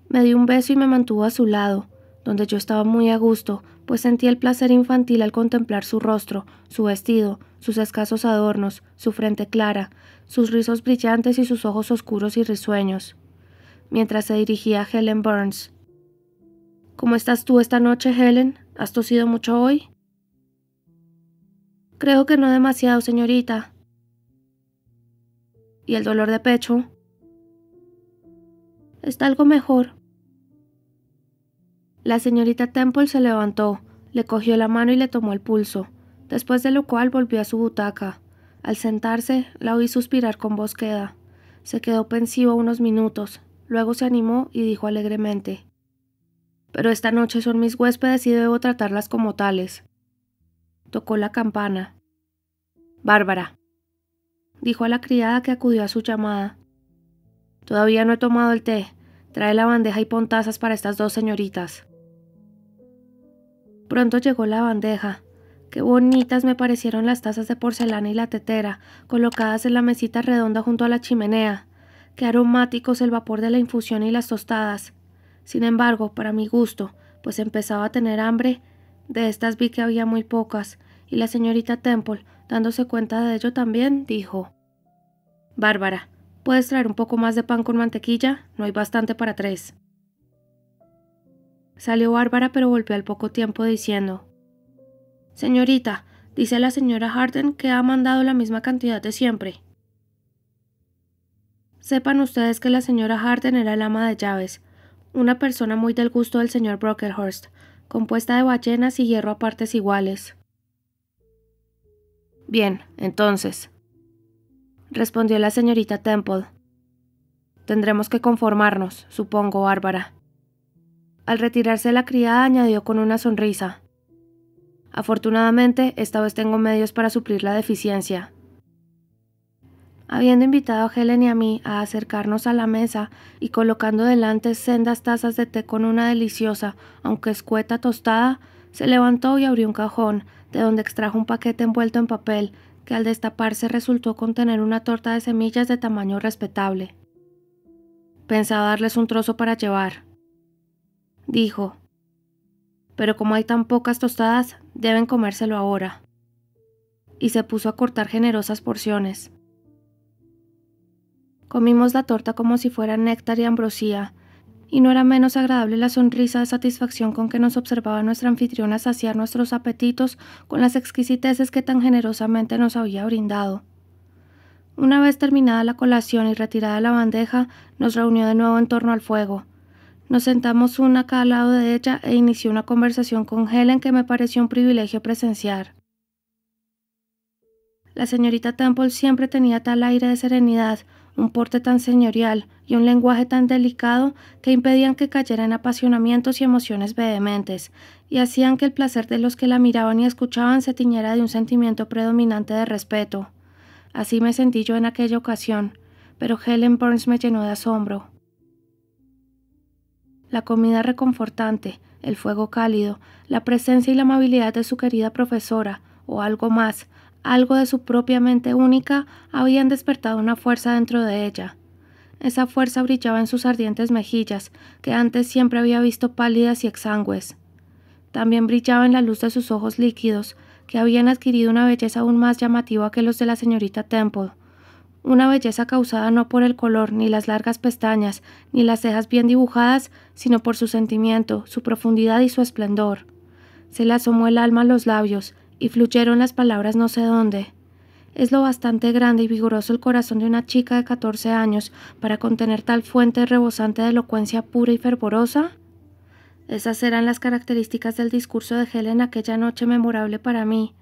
Me dio un beso y me mantuvo a su lado, donde yo estaba muy a gusto, pues sentí el placer infantil al contemplar su rostro, su vestido, sus escasos adornos, su frente clara, sus rizos brillantes y sus ojos oscuros y risueños. Mientras se dirigía a Helen Burns: «¿Cómo estás tú esta noche, Helen? ¿Has tosido mucho hoy?». «Creo que no demasiado, señorita». «¿Y el dolor de pecho?». «Está algo mejor». La señorita Temple se levantó, le cogió la mano y le tomó el pulso, después de lo cual volvió a su butaca. Al sentarse, la oí suspirar con voz queda. Se quedó pensiva unos minutos, luego se animó y dijo alegremente: «Pero esta noche son mis huéspedes y debo tratarlas como tales». Tocó la campana. «Bárbara», dijo a la criada que acudió a su llamada. «Todavía no he tomado el té. Trae la bandeja y pon tazas para estas dos señoritas». Pronto llegó la bandeja. Qué bonitas me parecieron las tazas de porcelana y la tetera, colocadas en la mesita redonda junto a la chimenea. Qué aromáticos el vapor de la infusión y las tostadas. Sin embargo, para mi gusto, pues empezaba a tener hambre, de estas vi que había muy pocas, y la señorita Temple, dándose cuenta de ello también, dijo: «Bárbara, ¿puedes traer un poco más de pan con mantequilla? No hay bastante para 3». Salió Bárbara, pero volvió al poco tiempo diciendo: «Señorita, dice la señora Harden que ha mandado la misma cantidad de siempre». Sepan ustedes que la señora Harden era el ama de llaves, una persona muy del gusto del señor Brocklehurst, compuesta de ballenas y hierro a partes iguales. «Bien, entonces», respondió la señorita Temple. «Tendremos que conformarnos, supongo, Bárbara». Al retirarse la criada añadió con una sonrisa: «Afortunadamente, esta vez tengo medios para suplir la deficiencia». Habiendo invitado a Helen y a mí a acercarnos a la mesa y colocando delante sendas tazas de té con una deliciosa, aunque escueta tostada, se levantó y abrió un cajón, de donde extrajo un paquete envuelto en papel, que al destaparse resultó contener una torta de semillas de tamaño respetable. «Pensaba darles un trozo para llevar», dijo, «pero como hay tan pocas tostadas, deben comérselo ahora». Y se puso a cortar generosas porciones. Comimos la torta como si fuera néctar y ambrosía, y no era menos agradable la sonrisa de satisfacción con que nos observaba nuestra anfitriona saciar nuestros apetitos con las exquisiteces que tan generosamente nos había brindado. Una vez terminada la colación y retirada la bandeja, nos reunió de nuevo en torno al fuego. Nos sentamos una a cada lado de ella e inició una conversación con Helen que me pareció un privilegio presenciar. La señorita Temple siempre tenía tal aire de serenidad, un porte tan señorial y un lenguaje tan delicado que impedían que cayera en apasionamientos y emociones vehementes, y hacían que el placer de los que la miraban y escuchaban se tiñera de un sentimiento predominante de respeto. Así me sentí yo en aquella ocasión, pero Helen Burns me llenó de asombro. La comida reconfortante, el fuego cálido, la presencia y la amabilidad de su querida profesora, o algo más, algo de su propia mente única, habían despertado una fuerza dentro de ella. Esa fuerza brillaba en sus ardientes mejillas, que antes siempre había visto pálidas y exangües. También brillaba en la luz de sus ojos líquidos, que habían adquirido una belleza aún más llamativa que los de la señorita Temple. Una belleza causada no por el color, ni las largas pestañas, ni las cejas bien dibujadas, sino por su sentimiento, su profundidad y su esplendor. Se le asomó el alma a los labios, y fluyeron las palabras no sé dónde. ¿Es lo bastante grande y vigoroso el corazón de una chica de 14 años para contener tal fuente rebosante de elocuencia pura y fervorosa? Esas eran las características del discurso de Helen aquella noche memorable para mí.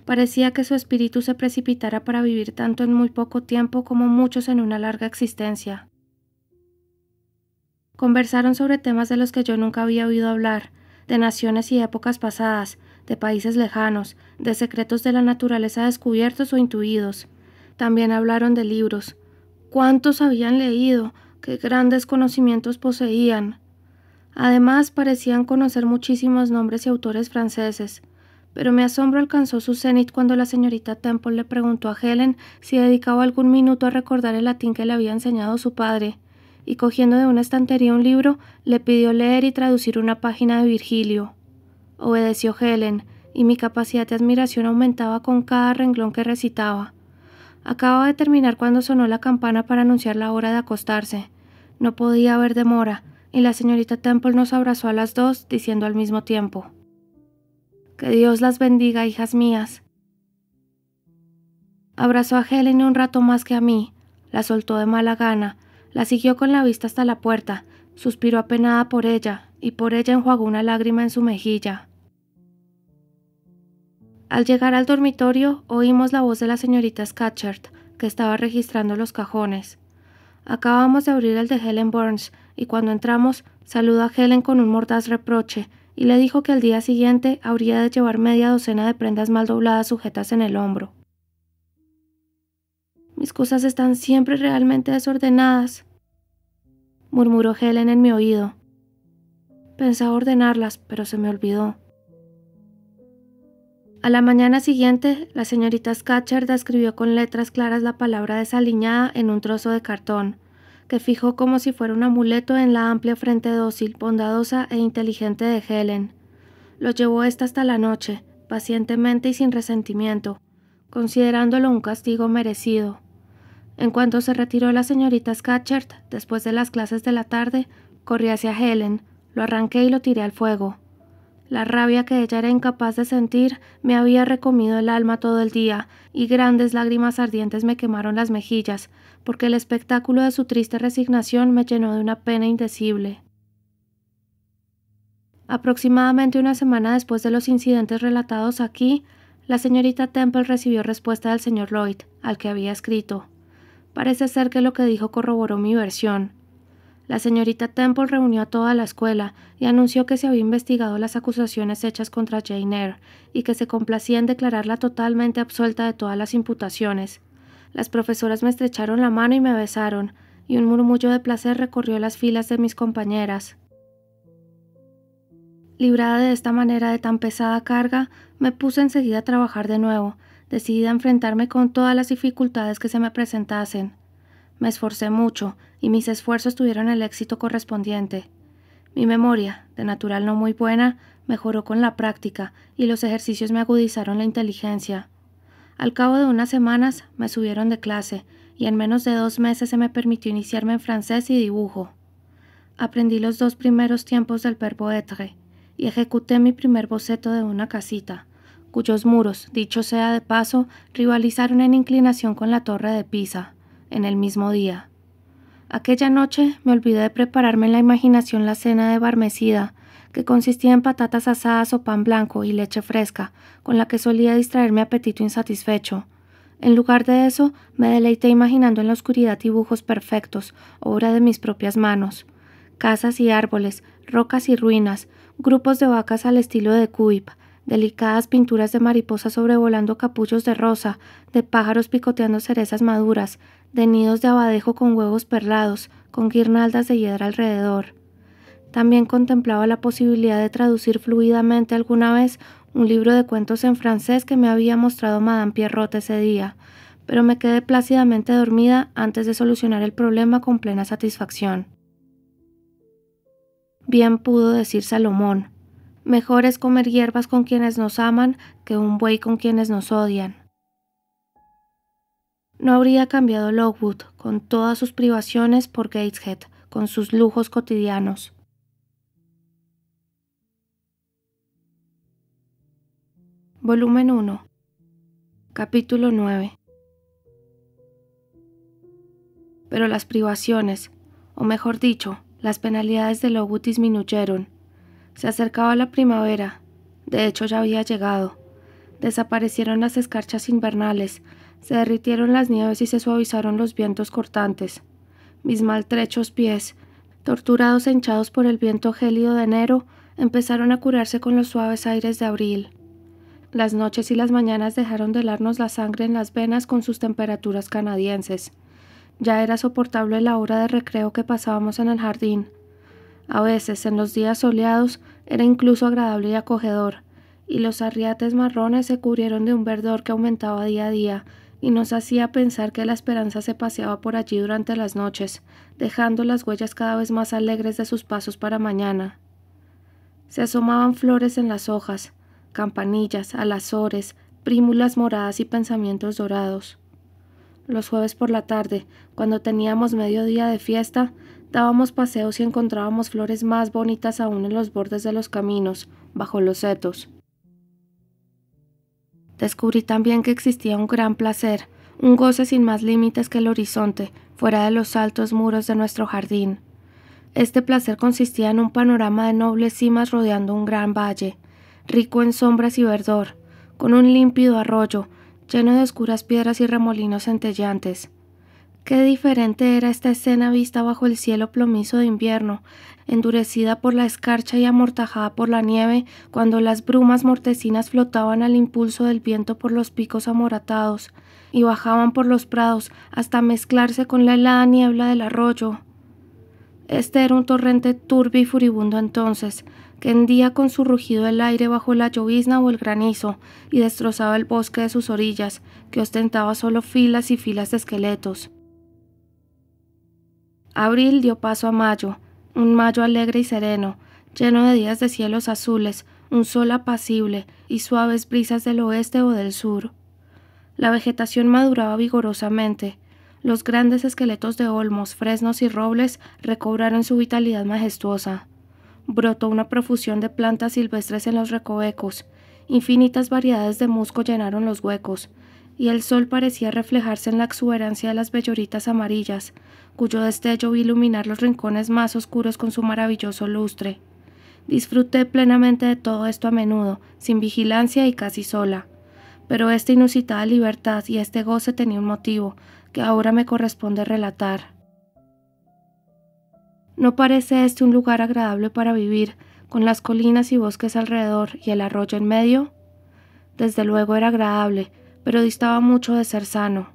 Parecía que su espíritu se precipitara para vivir tanto en muy poco tiempo como muchos en una larga existencia. Conversaron sobre temas de los que yo nunca había oído hablar, de naciones y épocas pasadas, de países lejanos, de secretos de la naturaleza descubiertos o intuidos. También hablaron de libros. ¿Cuántos habían leído? ¡Qué grandes conocimientos poseían! Además, parecían conocer muchísimos nombres y autores franceses. Pero mi asombro alcanzó su cenit cuando la señorita Temple le preguntó a Helen si dedicaba algún minuto a recordar el latín que le había enseñado su padre, y cogiendo de una estantería un libro, le pidió leer y traducir una página de Virgilio. Obedeció Helen, y mi capacidad de admiración aumentaba con cada renglón que recitaba. Acababa de terminar cuando sonó la campana para anunciar la hora de acostarse. No podía haber demora, y la señorita Temple nos abrazó a las dos, diciendo al mismo tiempo: «Que Dios las bendiga, hijas mías». Abrazó a Helen un rato más que a mí, la soltó de mala gana, la siguió con la vista hasta la puerta, suspiró apenada por ella, y por ella enjuagó una lágrima en su mejilla. Al llegar al dormitorio, oímos la voz de la señorita Scatcherd, que estaba registrando los cajones. Acabamos de abrir el de Helen Burns, y cuando entramos, saludó a Helen con un mordaz reproche, y le dijo que al día siguiente habría de llevar media docena de prendas mal dobladas sujetas en el hombro. «Mis cosas están siempre realmente desordenadas», murmuró Helen en mi oído. «Pensaba ordenarlas, pero se me olvidó». A la mañana siguiente, la señorita Scatcherd escribió con letras claras la palabra desaliñada en un trozo de cartón, que fijó como si fuera un amuleto en la amplia frente dócil, bondadosa e inteligente de Helen. Lo llevó ésta hasta la noche, pacientemente y sin resentimiento, considerándolo un castigo merecido. En cuanto se retiró la señorita Scatcherd, después de las clases de la tarde, corrí hacia Helen, Lo arranqué y lo tiré al fuego. La rabia que ella era incapaz de sentir me había recomido el alma todo el día, y grandes lágrimas ardientes me quemaron las mejillas, porque el espectáculo de su triste resignación me llenó de una pena indecible. Aproximadamente una semana después de los incidentes relatados aquí, la señorita Temple recibió respuesta del señor Lloyd, al que había escrito. Parece ser que lo que dijo corroboró mi versión. La señorita Temple reunió a toda la escuela y anunció que se había investigado las acusaciones hechas contra Jane Eyre y que se complacía en declararla totalmente absuelta de todas las imputaciones. Las profesoras me estrecharon la mano y me besaron, y un murmullo de placer recorrió las filas de mis compañeras. Librada de esta manera de tan pesada carga, me puse enseguida a trabajar de nuevo, decidida a enfrentarme con todas las dificultades que se me presentasen. Me esforcé mucho, y mis esfuerzos tuvieron el éxito correspondiente. Mi memoria, de natural no muy buena, mejoró con la práctica, y los ejercicios me agudizaron la inteligencia. Al cabo de unas semanas me subieron de clase, y en menos de 2 meses se me permitió iniciarme en francés y dibujo. Aprendí los 2 primeros tiempos del verbo être, y ejecuté mi primer boceto de una casita, cuyos muros, dicho sea de paso, rivalizaron en inclinación con la torre de Pisa, en el mismo día. Aquella noche me olvidé de prepararme en la imaginación la cena de Barmecida, que consistía en patatas asadas o pan blanco y leche fresca, con la que solía distraer mi apetito insatisfecho. En lugar de eso, me deleité imaginando en la oscuridad dibujos perfectos, obra de mis propias manos. Casas y árboles, rocas y ruinas, grupos de vacas al estilo de Cuyp, delicadas pinturas de mariposas sobrevolando capullos de rosa, de pájaros picoteando cerezas maduras, de nidos de abadejo con huevos perlados, con guirnaldas de hiedra alrededor. También contemplaba la posibilidad de traducir fluidamente alguna vez un libro de cuentos en francés que me había mostrado Madame Pierrot ese día, pero me quedé plácidamente dormida antes de solucionar el problema con plena satisfacción. Bien pudo decir Salomón: mejor es comer hierbas con quienes nos aman que un buey con quienes nos odian. No habría cambiado Lockwood, con todas sus privaciones, por Gateshead, con sus lujos cotidianos. Volumen 1. Capítulo 9. Pero las privaciones, o mejor dicho, las penalidades de Lockwood disminuyeron. Se acercaba la primavera, de hecho ya había llegado. Desaparecieron las escarchas invernales, se derritieron las nieves y se suavizaron los vientos cortantes. Mis maltrechos pies, torturados e hinchados por el viento gélido de enero, empezaron a curarse con los suaves aires de abril. Las noches y las mañanas dejaron de helarnos la sangre en las venas con sus temperaturas canadienses. Ya era soportable la hora de recreo que pasábamos en el jardín. A veces, en los días soleados, era incluso agradable y acogedor, y los arriates marrones se cubrieron de un verdor que aumentaba día a día, y nos hacía pensar que la esperanza se paseaba por allí durante las noches, dejando las huellas cada vez más alegres de sus pasos para mañana. Se asomaban flores en las hojas, campanillas, alazores, prímulas moradas y pensamientos dorados. Los jueves por la tarde, cuando teníamos medio día de fiesta, dábamos paseos y encontrábamos flores más bonitas aún en los bordes de los caminos, bajo los setos. Descubrí también que existía un gran placer, un goce sin más límites que el horizonte, fuera de los altos muros de nuestro jardín. Este placer consistía en un panorama de nobles cimas rodeando un gran valle, rico en sombras y verdor, con un límpido arroyo, lleno de oscuras piedras y remolinos centelleantes. Qué diferente era esta escena vista bajo el cielo plomizo de invierno, endurecida por la escarcha y amortajada por la nieve, cuando las brumas mortecinas flotaban al impulso del viento por los picos amoratados y bajaban por los prados hasta mezclarse con la helada niebla del arroyo. Este era un torrente turbio y furibundo entonces, que hendía con su rugido el aire bajo la llovizna o el granizo y destrozaba el bosque de sus orillas, que ostentaba solo filas y filas de esqueletos. Abril dio paso a mayo, un mayo alegre y sereno, lleno de días de cielos azules, un sol apacible y suaves brisas del oeste o del sur. La vegetación maduraba vigorosamente. Los grandes esqueletos de olmos, fresnos y robles recobraron su vitalidad majestuosa. Brotó una profusión de plantas silvestres en los recovecos, infinitas variedades de musgo llenaron los huecos, y el sol parecía reflejarse en la exuberancia de las belloritas amarillas, cuyo destello vi iluminar los rincones más oscuros con su maravilloso lustre. Disfruté plenamente de todo esto a menudo, sin vigilancia y casi sola. Pero esta inusitada libertad y este goce tenía un motivo, que ahora me corresponde relatar. ¿No parece este un lugar agradable para vivir, con las colinas y bosques alrededor y el arroyo en medio? Desde luego era agradable, pero distaba mucho de ser sano.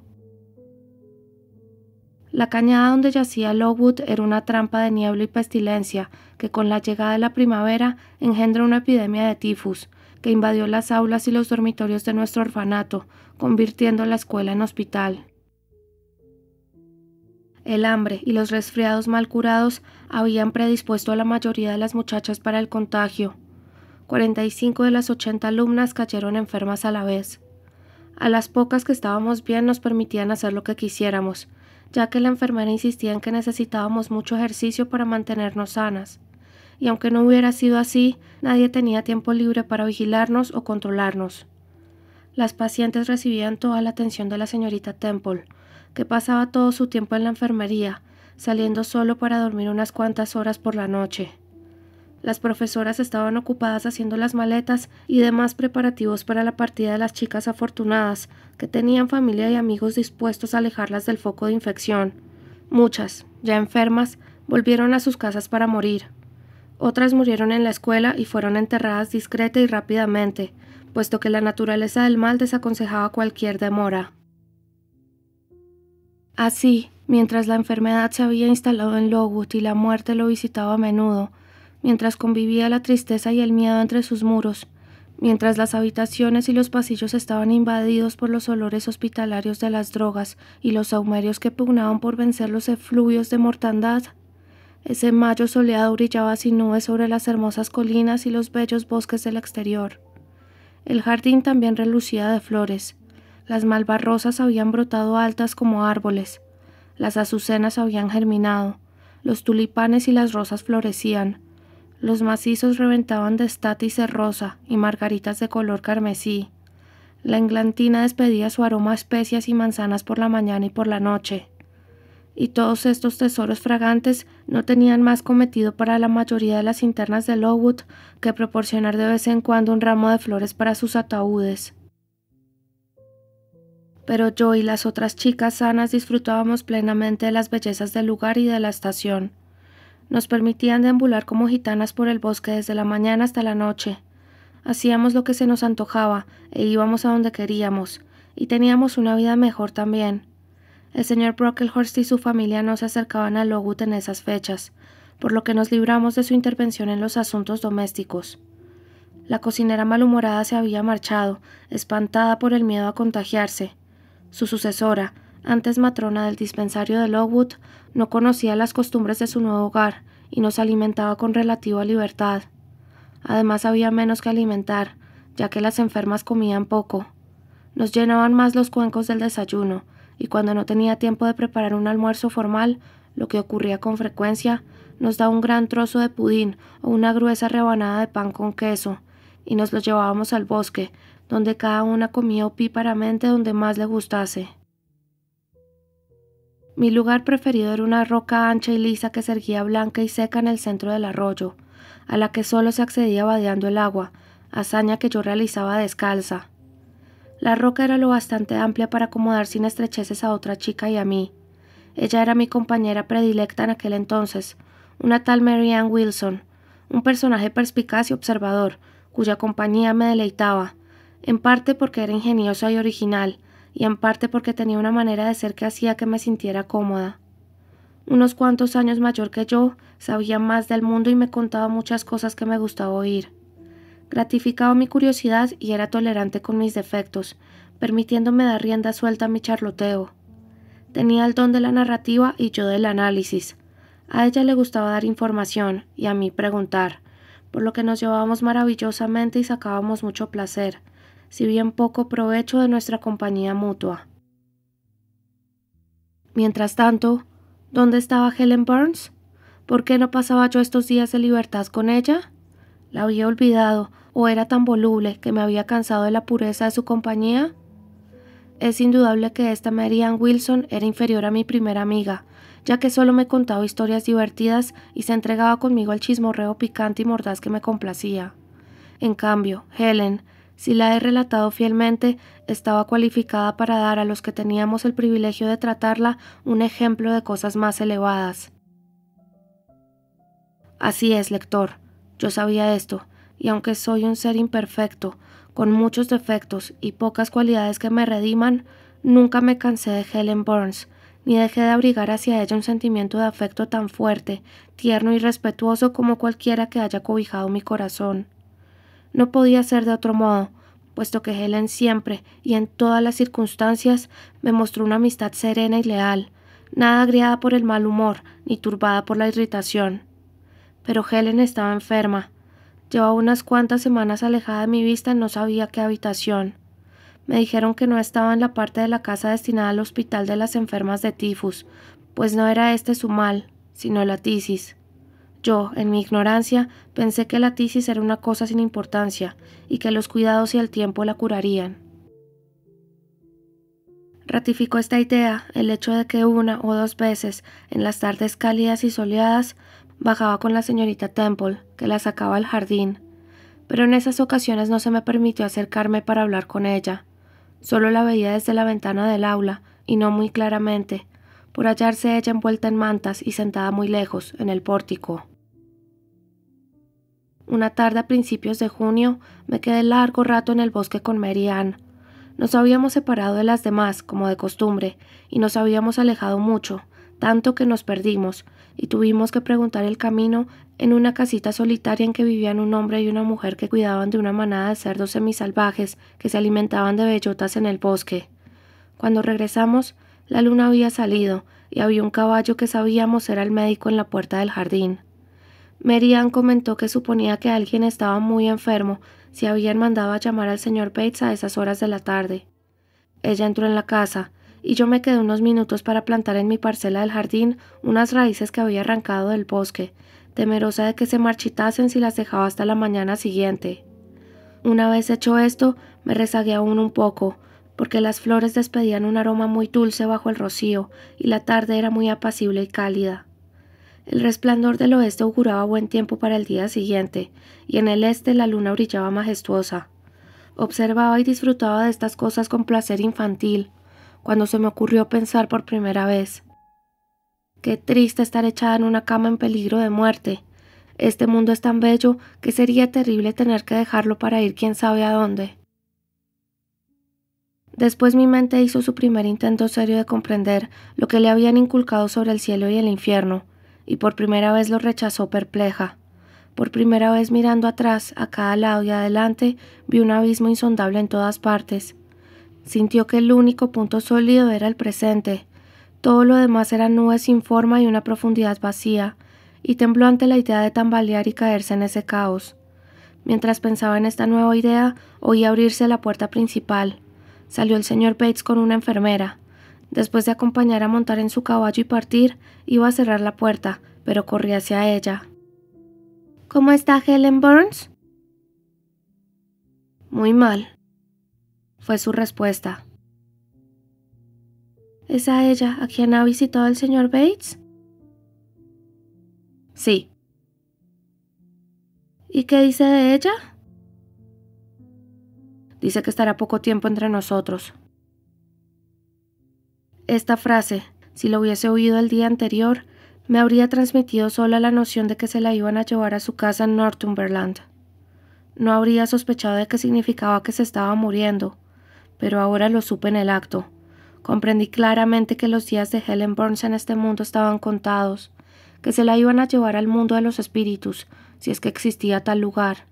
La cañada donde yacía Lowood era una trampa de niebla y pestilencia que con la llegada de la primavera engendró una epidemia de tifus que invadió las aulas y los dormitorios de nuestro orfanato, convirtiendo la escuela en hospital. El hambre y los resfriados mal curados habían predispuesto a la mayoría de las muchachas para el contagio. 45 de las 80 alumnas cayeron enfermas a la vez. A las pocas que estábamos bien nos permitían hacer lo que quisiéramos, ya que la enfermera insistía en que necesitábamos mucho ejercicio para mantenernos sanas, y aunque no hubiera sido así, nadie tenía tiempo libre para vigilarnos o controlarnos. Las pacientes recibían toda la atención de la señorita Temple, que pasaba todo su tiempo en la enfermería, saliendo solo para dormir unas cuantas horas por la noche. Las profesoras estaban ocupadas haciendo las maletas y demás preparativos para la partida de las chicas afortunadas, que tenían familia y amigos dispuestos a alejarlas del foco de infección. Muchas, ya enfermas, volvieron a sus casas para morir. Otras murieron en la escuela y fueron enterradas discreta y rápidamente, puesto que la naturaleza del mal desaconsejaba cualquier demora. Así, mientras la enfermedad se había instalado en Lowood y la muerte lo visitaba a menudo, mientras convivía la tristeza y el miedo entre sus muros, mientras las habitaciones y los pasillos estaban invadidos por los olores hospitalarios de las drogas y los sahumerios que pugnaban por vencer los efluvios de mortandad, ese mayo soleado brillaba sin nubes sobre las hermosas colinas y los bellos bosques del exterior. El jardín también relucía de flores. Las malvarrosas habían brotado altas como árboles, las azucenas habían germinado, los tulipanes y las rosas florecían, los macizos reventaban de estátice rosa y margaritas de color carmesí. La englantina despedía su aroma a especias y manzanas por la mañana y por la noche. Y todos estos tesoros fragantes no tenían más cometido para la mayoría de las internas de Lowood que proporcionar de vez en cuando un ramo de flores para sus ataúdes. Pero yo y las otras chicas sanas disfrutábamos plenamente de las bellezas del lugar y de la estación. Nos permitían deambular como gitanas por el bosque desde la mañana hasta la noche. Hacíamos lo que se nos antojaba e íbamos a donde queríamos, y teníamos una vida mejor también. El señor Brocklehurst y su familia no se acercaban a Lowood en esas fechas, por lo que nos libramos de su intervención en los asuntos domésticos. La cocinera malhumorada se había marchado, espantada por el miedo a contagiarse. Su sucesora, antes matrona del dispensario de Lowood, no conocía las costumbres de su nuevo hogar y nos alimentaba con relativa libertad. Además había menos que alimentar, ya que las enfermas comían poco. Nos llenaban más los cuencos del desayuno, y cuando no tenía tiempo de preparar un almuerzo formal, lo que ocurría con frecuencia, nos daba un gran trozo de pudín o una gruesa rebanada de pan con queso, y nos lo llevábamos al bosque, donde cada una comía opíparamente donde más le gustase. Mi lugar preferido era una roca ancha y lisa que se erguía blanca y seca en el centro del arroyo, a la que solo se accedía vadeando el agua, hazaña que yo realizaba descalza. La roca era lo bastante amplia para acomodar sin estrecheces a otra chica y a mí. Ella era mi compañera predilecta en aquel entonces, una tal Mary Ann Wilson, un personaje perspicaz y observador, cuya compañía me deleitaba, en parte porque era ingeniosa y original, y en parte porque tenía una manera de ser que hacía que me sintiera cómoda. Unos cuantos años mayor que yo, sabía más del mundo y me contaba muchas cosas que me gustaba oír. Gratificaba mi curiosidad y era tolerante con mis defectos, permitiéndome dar rienda suelta a mi charloteo. Tenía el don de la narrativa y yo del análisis. A ella le gustaba dar información y a mí preguntar, por lo que nos llevábamos maravillosamente y sacábamos mucho placer, si bien poco provecho de nuestra compañía mutua. Mientras tanto, ¿dónde estaba Helen Burns? ¿Por qué no pasaba yo estos días de libertad con ella? ¿La había olvidado o era tan voluble que me había cansado de la pureza de su compañía? Es indudable que esta Mary Ann Wilson era inferior a mi primera amiga, ya que solo me contaba historias divertidas y se entregaba conmigo al chismorreo picante y mordaz que me complacía. En cambio, Helen, si la he relatado fielmente, estaba cualificada para dar a los que teníamos el privilegio de tratarla un ejemplo de cosas más elevadas. Así es, lector, yo sabía esto, y aunque soy un ser imperfecto, con muchos defectos y pocas cualidades que me rediman, nunca me cansé de Helen Burns, ni dejé de abrigar hacia ella un sentimiento de afecto tan fuerte, tierno y respetuoso como cualquiera que haya cobijado mi corazón. No podía ser de otro modo, puesto que Helen siempre y en todas las circunstancias me mostró una amistad serena y leal, nada agriada por el mal humor ni turbada por la irritación. Pero Helen estaba enferma. Llevaba unas cuantas semanas alejada de mi vista en no sabía qué habitación. Me dijeron que no estaba en la parte de la casa destinada al hospital de las enfermas de tifus, pues no era este su mal, sino la tisis. Yo, en mi ignorancia, pensé que la tisis era una cosa sin importancia y que los cuidados y el tiempo la curarían. Ratificó esta idea el hecho de que una o dos veces, en las tardes cálidas y soleadas, bajaba con la señorita Temple, que la sacaba al jardín, pero en esas ocasiones no se me permitió acercarme para hablar con ella. Solo la veía desde la ventana del aula, y no muy claramente, por hallarse ella envuelta en mantas y sentada muy lejos, en el pórtico. Una tarde a principios de junio me quedé largo rato en el bosque con Mary Ann. Nos habíamos separado de las demás, como de costumbre, y nos habíamos alejado mucho, tanto que nos perdimos, y tuvimos que preguntar el camino en una casita solitaria en que vivían un hombre y una mujer que cuidaban de una manada de cerdos semisalvajes que se alimentaban de bellotas en el bosque. Cuando regresamos, la luna había salido, y había un caballo que sabíamos era el médico en la puerta del jardín. Mary Ann comentó que suponía que alguien estaba muy enfermo si habían mandado a llamar al señor Bates a esas horas de la tarde. Ella entró en la casa, y yo me quedé unos minutos para plantar en mi parcela del jardín unas raíces que había arrancado del bosque, temerosa de que se marchitasen si las dejaba hasta la mañana siguiente. Una vez hecho esto, me rezagué aún un poco, porque las flores despedían un aroma muy dulce bajo el rocío, y la tarde era muy apacible y cálida. El resplandor del oeste auguraba buen tiempo para el día siguiente, y en el este la luna brillaba majestuosa. Observaba y disfrutaba de estas cosas con placer infantil, cuando se me ocurrió pensar por primera vez. Qué triste estar echada en una cama en peligro de muerte. Este mundo es tan bello que sería terrible tener que dejarlo para ir quién sabe a dónde. Después mi mente hizo su primer intento serio de comprender lo que le habían inculcado sobre el cielo y el infierno, y por primera vez lo rechazó perpleja. Por primera vez mirando atrás, a cada lado y adelante, vi un abismo insondable en todas partes. Sintió que el único punto sólido era el presente. Todo lo demás eran nubes sin forma y una profundidad vacía, y tembló ante la idea de tambalear y caerse en ese caos. Mientras pensaba en esta nueva idea, oí abrirse la puerta principal. Salió el señor Bates con una enfermera. Después de acompañar a montar en su caballo y partir, iba a cerrar la puerta, pero corrí hacia ella. ¿Cómo está Helen Burns? Muy mal, fue su respuesta. ¿Es a ella a quien ha visitado el señor Bates? Sí. ¿Y qué dice de ella? Dice que estará poco tiempo entre nosotros. Esta frase, si lo hubiese oído el día anterior, me habría transmitido sola la noción de que se la iban a llevar a su casa en Northumberland. No habría sospechado de qué significaba que se estaba muriendo, pero ahora lo supe en el acto. Comprendí claramente que los días de Helen Burns en este mundo estaban contados, que se la iban a llevar al mundo de los espíritus, si es que existía tal lugar.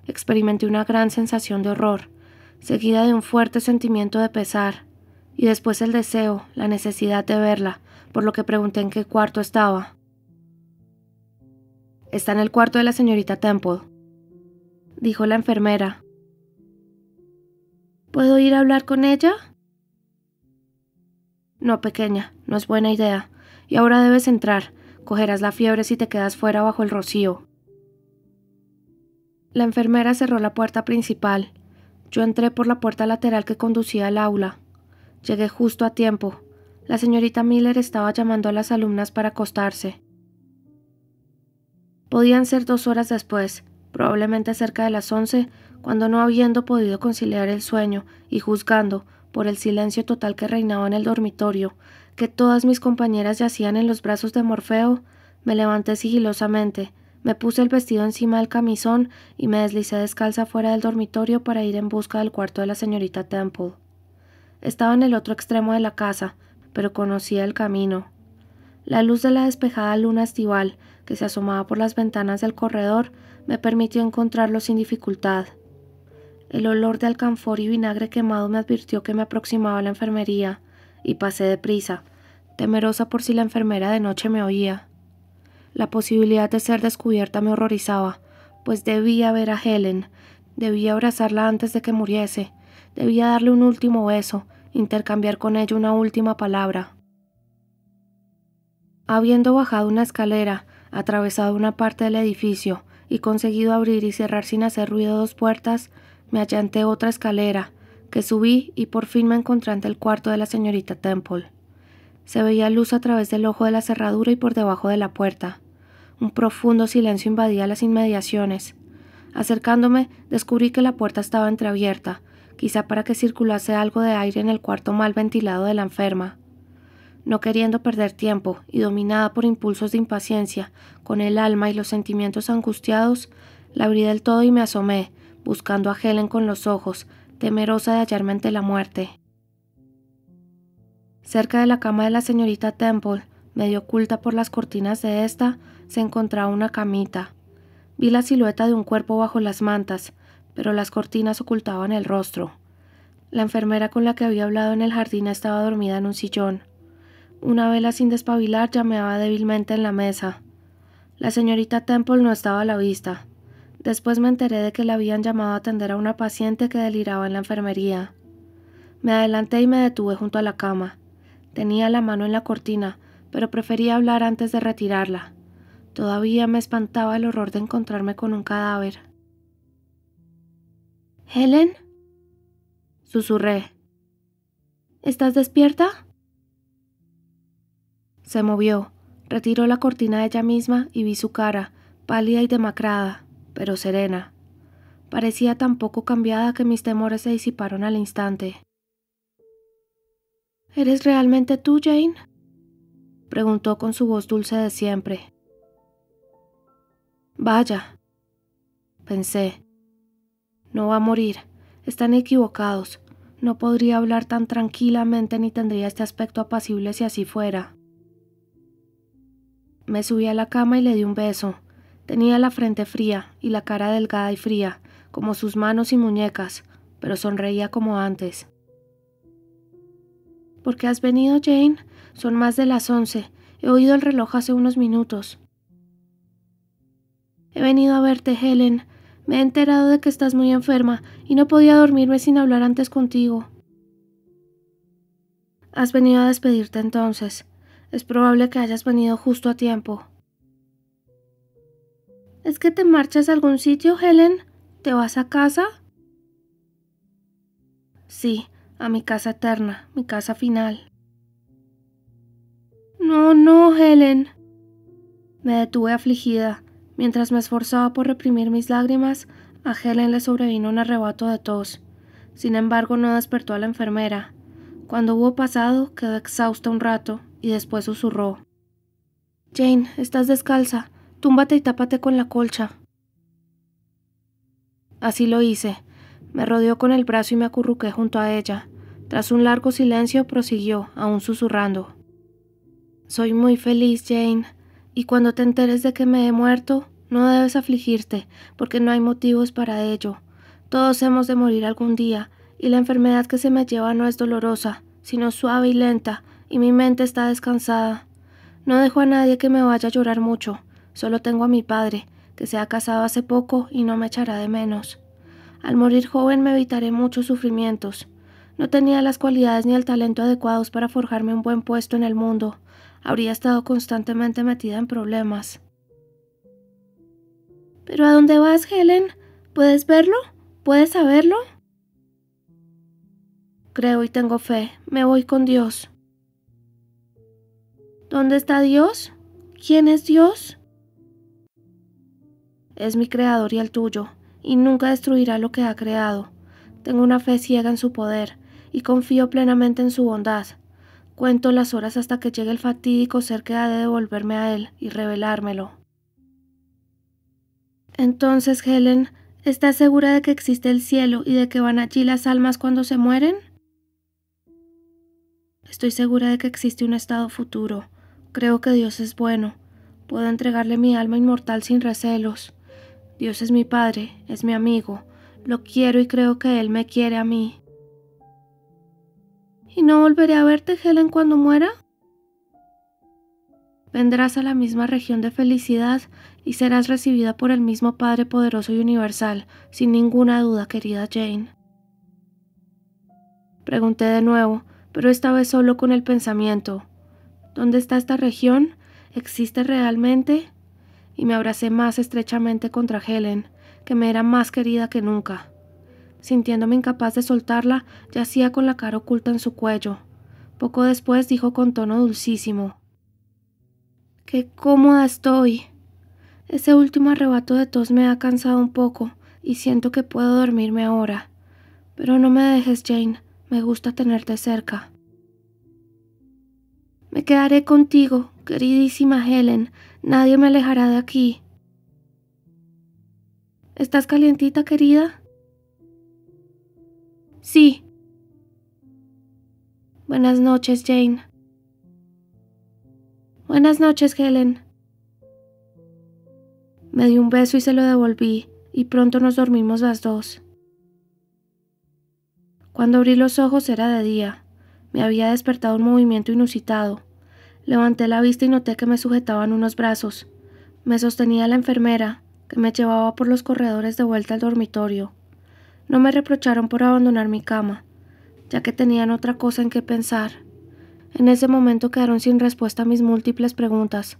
Experimenté una gran sensación de horror, seguida de un fuerte sentimiento de pesar, y después el deseo, la necesidad de verla, por lo que pregunté en qué cuarto estaba. Está en el cuarto de la señorita Temple, dijo la enfermera. ¿Puedo ir a hablar con ella? No, pequeña, no es buena idea. Y ahora debes entrar. Cogerás la fiebre si te quedas fuera bajo el rocío. La enfermera cerró la puerta principal. Yo entré por la puerta lateral que conducía al aula. Llegué justo a tiempo. La señorita Miller estaba llamando a las alumnas para acostarse. Podían ser 2 horas después, probablemente cerca de las 11, cuando, no habiendo podido conciliar el sueño y juzgando, por el silencio total que reinaba en el dormitorio, que todas mis compañeras yacían en los brazos de Morfeo, me levanté sigilosamente, me puse el vestido encima del camisón y me deslicé descalza fuera del dormitorio para ir en busca del cuarto de la señorita Temple. Estaba en el otro extremo de la casa, pero conocía el camino. La luz de la despejada luna estival, que se asomaba por las ventanas del corredor, me permitió encontrarlo sin dificultad. El olor de alcanfor y vinagre quemado me advirtió que me aproximaba a la enfermería, y pasé deprisa, temerosa por si la enfermera de noche me oía. La posibilidad de ser descubierta me horrorizaba, pues debía ver a Helen, debía abrazarla antes de que muriese, debía darle un último beso, intercambiar con ella una última palabra. Habiendo bajado una escalera, atravesado una parte del edificio y conseguido abrir y cerrar sin hacer ruido 2 puertas, me hallé ante otra escalera, que subí y por fin me encontré ante el cuarto de la señorita Temple. Se veía luz a través del ojo de la cerradura y por debajo de la puerta. Un profundo silencio invadía las inmediaciones. Acercándome, descubrí que la puerta estaba entreabierta, quizá para que circulase algo de aire en el cuarto mal ventilado de la enferma. No queriendo perder tiempo y dominada por impulsos de impaciencia, con el alma y los sentimientos angustiados, la abrí del todo y me asomé, buscando a Helen con los ojos, temerosa de hallarme ante la muerte. Cerca de la cama de la señorita Temple, medio oculta por las cortinas de ésta, se encontraba una camita. Vi la silueta de un cuerpo bajo las mantas, pero las cortinas ocultaban el rostro. La enfermera con la que había hablado en el jardín estaba dormida en un sillón. Una vela sin despabilar llameaba débilmente en la mesa. La señorita Temple no estaba a la vista. Después me enteré de que la habían llamado a atender a una paciente que deliraba en la enfermería. Me adelanté y me detuve junto a la cama. Tenía la mano en la cortina, pero prefería hablar antes de retirarla. Todavía me espantaba el horror de encontrarme con un cadáver. —¿Helen? —susurré. —¿Estás despierta? Se movió, retiró la cortina ella misma y vi su cara, pálida y demacrada, pero serena. Parecía tan poco cambiada que mis temores se disiparon al instante. —¿Eres realmente tú, Jane? —preguntó con su voz dulce de siempre. Vaya, pensé. No va a morir. Están equivocados. No podría hablar tan tranquilamente ni tendría este aspecto apacible si así fuera. Me subí a la cama y le di un beso. Tenía la frente fría y la cara delgada y fría, como sus manos y muñecas, pero sonreía como antes. —¿Por qué has venido, Jane? Son más de las 11. He oído el reloj hace unos minutos. He venido a verte, Helen. Me he enterado de que estás muy enferma y no podía dormirme sin hablar antes contigo. Has venido a despedirte entonces. Es probable que hayas venido justo a tiempo. ¿Es que te marchas a algún sitio, Helen? ¿Te vas a casa? Sí, a mi casa eterna, mi casa final. No, no, Helen. Me detuve afligida. Mientras me esforzaba por reprimir mis lágrimas, a Helen le sobrevino un arrebato de tos. Sin embargo, no despertó a la enfermera. Cuando hubo pasado, quedó exhausta un rato y después susurró. Jane, estás descalza. Túmbate y tápate con la colcha. Así lo hice. Me rodeó con el brazo y me acurruqué junto a ella. Tras un largo silencio, prosiguió, aún susurrando. Soy muy feliz, Jane, y cuando te enteres de que me he muerto, no debes afligirte, porque no hay motivos para ello. Todos hemos de morir algún día, y la enfermedad que se me lleva no es dolorosa, sino suave y lenta, y mi mente está descansada. No dejo a nadie que me vaya a llorar mucho, solo tengo a mi padre, que se ha casado hace poco y no me echará de menos. Al morir joven me evitaré muchos sufrimientos. No tenía las cualidades ni el talento adecuados para forjarme un buen puesto en el mundo. habría estado constantemente metida en problemas. ¿Pero a dónde vas, Helen? ¿Puedes verlo? ¿Puedes saberlo? Creo y tengo fe. Me voy con Dios. ¿Dónde está Dios? ¿Quién es Dios? Es mi creador y el tuyo, y nunca destruirá lo que ha creado. Tengo una fe ciega en su poder, y confío plenamente en su bondad. Cuento las horas hasta que llegue el fatídico ser que ha de devolverme a él y revelármelo. Entonces, Helen, ¿estás segura de que existe el cielo y de que van allí las almas cuando se mueren? Estoy segura de que existe un estado futuro. Creo que Dios es bueno. Puedo entregarle mi alma inmortal sin recelos. Dios es mi Padre, es mi amigo. Lo quiero y creo que Él me quiere a mí. ¿Y no volveré a verte, Helen, cuando muera? Vendrás a la misma región de felicidad y serás recibida por el mismo Padre poderoso y universal, sin ninguna duda, querida Jane. Pregunté de nuevo, pero esta vez solo con el pensamiento. ¿Dónde está esta región? ¿Existe realmente? Y me abracé más estrechamente contra Helen, que me era más querida que nunca. Sintiéndome incapaz de soltarla, yacía con la cara oculta en su cuello. Poco después dijo con tono dulcísimo: ¡Qué cómoda estoy! Ese último arrebato de tos me ha cansado un poco y siento que puedo dormirme ahora. Pero no me dejes, Jane. Me gusta tenerte cerca. Me quedaré contigo, queridísima Helen. Nadie me alejará de aquí. ¿Estás calientita, querida? Sí. Buenas noches, Jane. Buenas noches, Helen. Me dio un beso y se lo devolví, y pronto nos dormimos las dos. Cuando abrí los ojos era de día. Me había despertado un movimiento inusitado. Levanté la vista y noté que me sujetaban unos brazos. Me sostenía la enfermera, que me llevaba por los corredores de vuelta al dormitorio. No me reprocharon por abandonar mi cama, ya que tenían otra cosa en que pensar. En ese momento quedaron sin respuesta mis múltiples preguntas,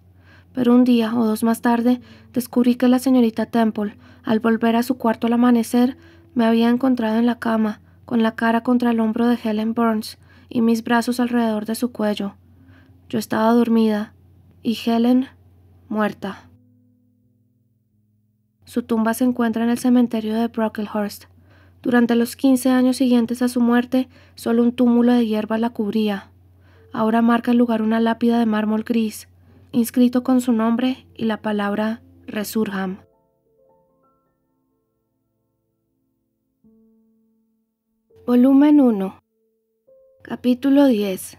pero un día o dos más tarde descubrí que la señorita Temple, al volver a su cuarto al amanecer, me había encontrado en la cama, con la cara contra el hombro de Helen Burns y mis brazos alrededor de su cuello. Yo estaba dormida, y Helen, muerta. Su tumba se encuentra en el cementerio de Brocklehurst. Durante los 15 años siguientes a su muerte, solo un túmulo de hierba la cubría. Ahora marca el lugar una lápida de mármol gris, inscrito con su nombre y la palabra Resurham. Volumen 1. Capítulo 10.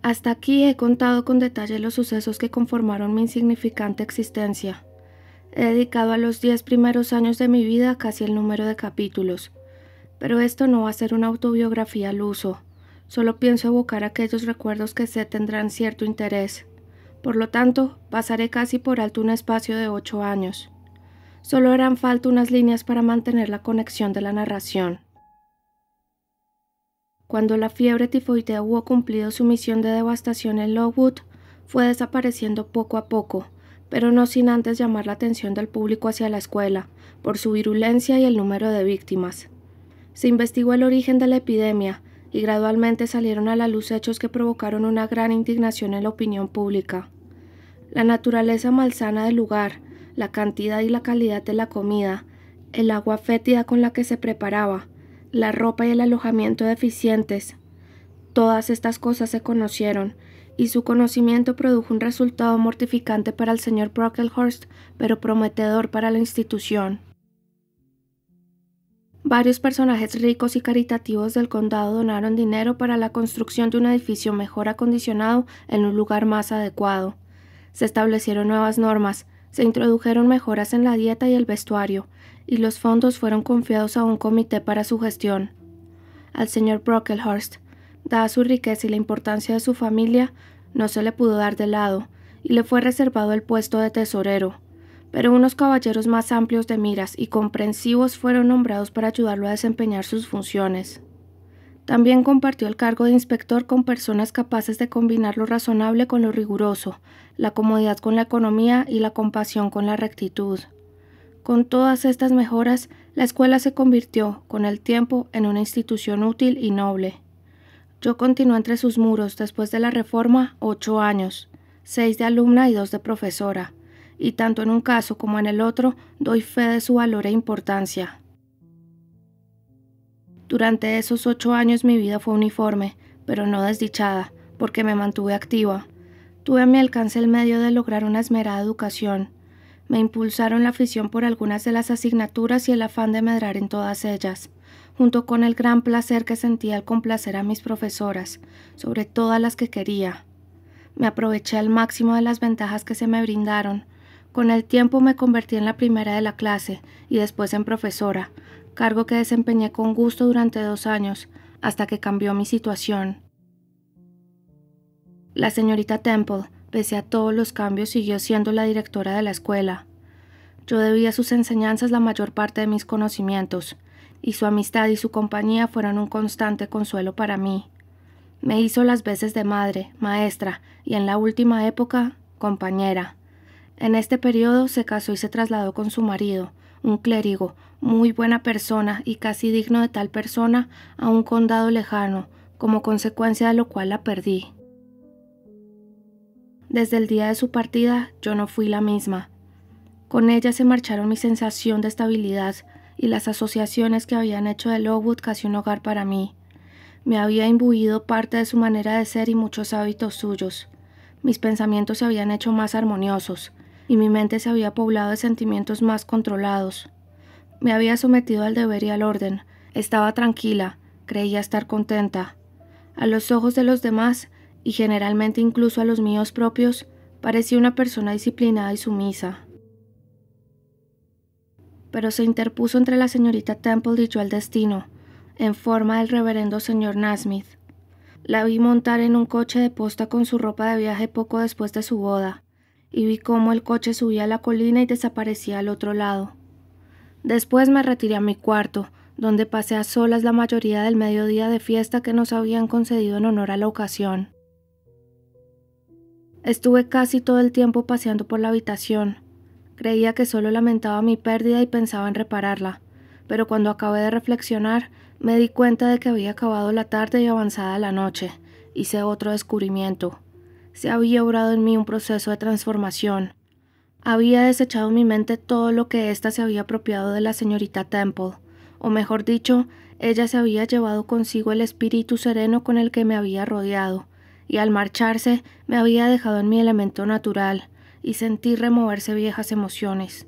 Hasta aquí he contado con detalle los sucesos que conformaron mi insignificante existencia. He dedicado a los 10 primeros años de mi vida casi el número de capítulos, pero esto no va a ser una autobiografía al uso. Solo pienso evocar aquellos recuerdos que sé tendrán cierto interés. Por lo tanto, pasaré casi por alto un espacio de 8 años. Solo harán falta unas líneas para mantener la conexión de la narración. Cuando la fiebre tifoidea hubo cumplido su misión de devastación en Lowood, fue desapareciendo poco a poco, pero no sin antes llamar la atención del público hacia la escuela, por su virulencia y el número de víctimas. Se investigó el origen de la epidemia, y gradualmente salieron a la luz hechos que provocaron una gran indignación en la opinión pública. La naturaleza malsana del lugar, la cantidad y la calidad de la comida, el agua fétida con la que se preparaba, la ropa y el alojamiento deficientes. Todas estas cosas se conocieron, y su conocimiento produjo un resultado mortificante para el señor Brocklehurst, pero prometedor para la institución. Varios personajes ricos y caritativos del condado donaron dinero para la construcción de un edificio mejor acondicionado en un lugar más adecuado. Se establecieron nuevas normas, se introdujeron mejoras en la dieta y el vestuario, y los fondos fueron confiados a un comité para su gestión. Al señor Brocklehurst, dada su riqueza y la importancia de su familia, no se le pudo dar de lado, y le fue reservado el puesto de tesorero, pero unos caballeros más amplios de miras y comprensivos fueron nombrados para ayudarlo a desempeñar sus funciones. También compartió el cargo de inspector con personas capaces de combinar lo razonable con lo riguroso, la comodidad con la economía y la compasión con la rectitud. Con todas estas mejoras, la escuela se convirtió, con el tiempo, en una institución útil y noble. Yo continué entre sus muros después de la reforma 8 años, 6 de alumna y 2 de profesora, y tanto en un caso como en el otro doy fe de su valor e importancia. Durante esos 8 años mi vida fue uniforme, pero no desdichada, porque me mantuve activa. Tuve a mi alcance el medio de lograr una esmerada educación. Me impulsaron la afición por algunas de las asignaturas y el afán de medrar en todas ellas, junto con el gran placer que sentía al complacer a mis profesoras, sobre todas las que quería. Me aproveché al máximo de las ventajas que se me brindaron. Con el tiempo me convertí en la primera de la clase y después en profesora, cargo que desempeñé con gusto durante 2 años, hasta que cambió mi situación. La señorita Temple, pese a todos los cambios, siguió siendo la directora de la escuela. Yo debía a sus enseñanzas la mayor parte de mis conocimientos, y su amistad y su compañía fueron un constante consuelo para mí. Me hizo las veces de madre, maestra y, en la última época, compañera. En este periodo se casó y se trasladó con su marido, un clérigo, muy buena persona y casi digno de tal persona, a un condado lejano, como consecuencia de lo cual la perdí. Desde el día de su partida yo no fui la misma. Con ella se marcharon mi sensación de estabilidad y las asociaciones que habían hecho de Lowood casi un hogar para mí. Me había imbuido parte de su manera de ser y muchos hábitos suyos. Mis pensamientos se habían hecho más armoniosos, y mi mente se había poblado de sentimientos más controlados. Me había sometido al deber y al orden. Estaba tranquila, creía estar contenta. A los ojos de los demás, y generalmente incluso a los míos propios, parecía una persona disciplinada y sumisa. Pero se interpuso entre la señorita Temple y yo el destino, en forma del reverendo señor Nasmith. La vi montar en un coche de posta con su ropa de viaje poco después de su boda, y vi cómo el coche subía a la colina y desaparecía al otro lado. Después me retiré a mi cuarto, donde pasé a solas la mayoría del mediodía de fiesta que nos habían concedido en honor a la ocasión. Estuve casi todo el tiempo paseando por la habitación. Creía que solo lamentaba mi pérdida y pensaba en repararla, pero cuando acabé de reflexionar, me di cuenta de que había acabado la tarde y avanzada la noche. Hice otro descubrimiento. Se había obrado en mí un proceso de transformación. Había desechado en mi mente todo lo que ésta se había apropiado de la señorita Temple, o mejor dicho, ella se había llevado consigo el espíritu sereno con el que me había rodeado, y al marcharse me había dejado en mi elemento natural, y sentí removerse viejas emociones.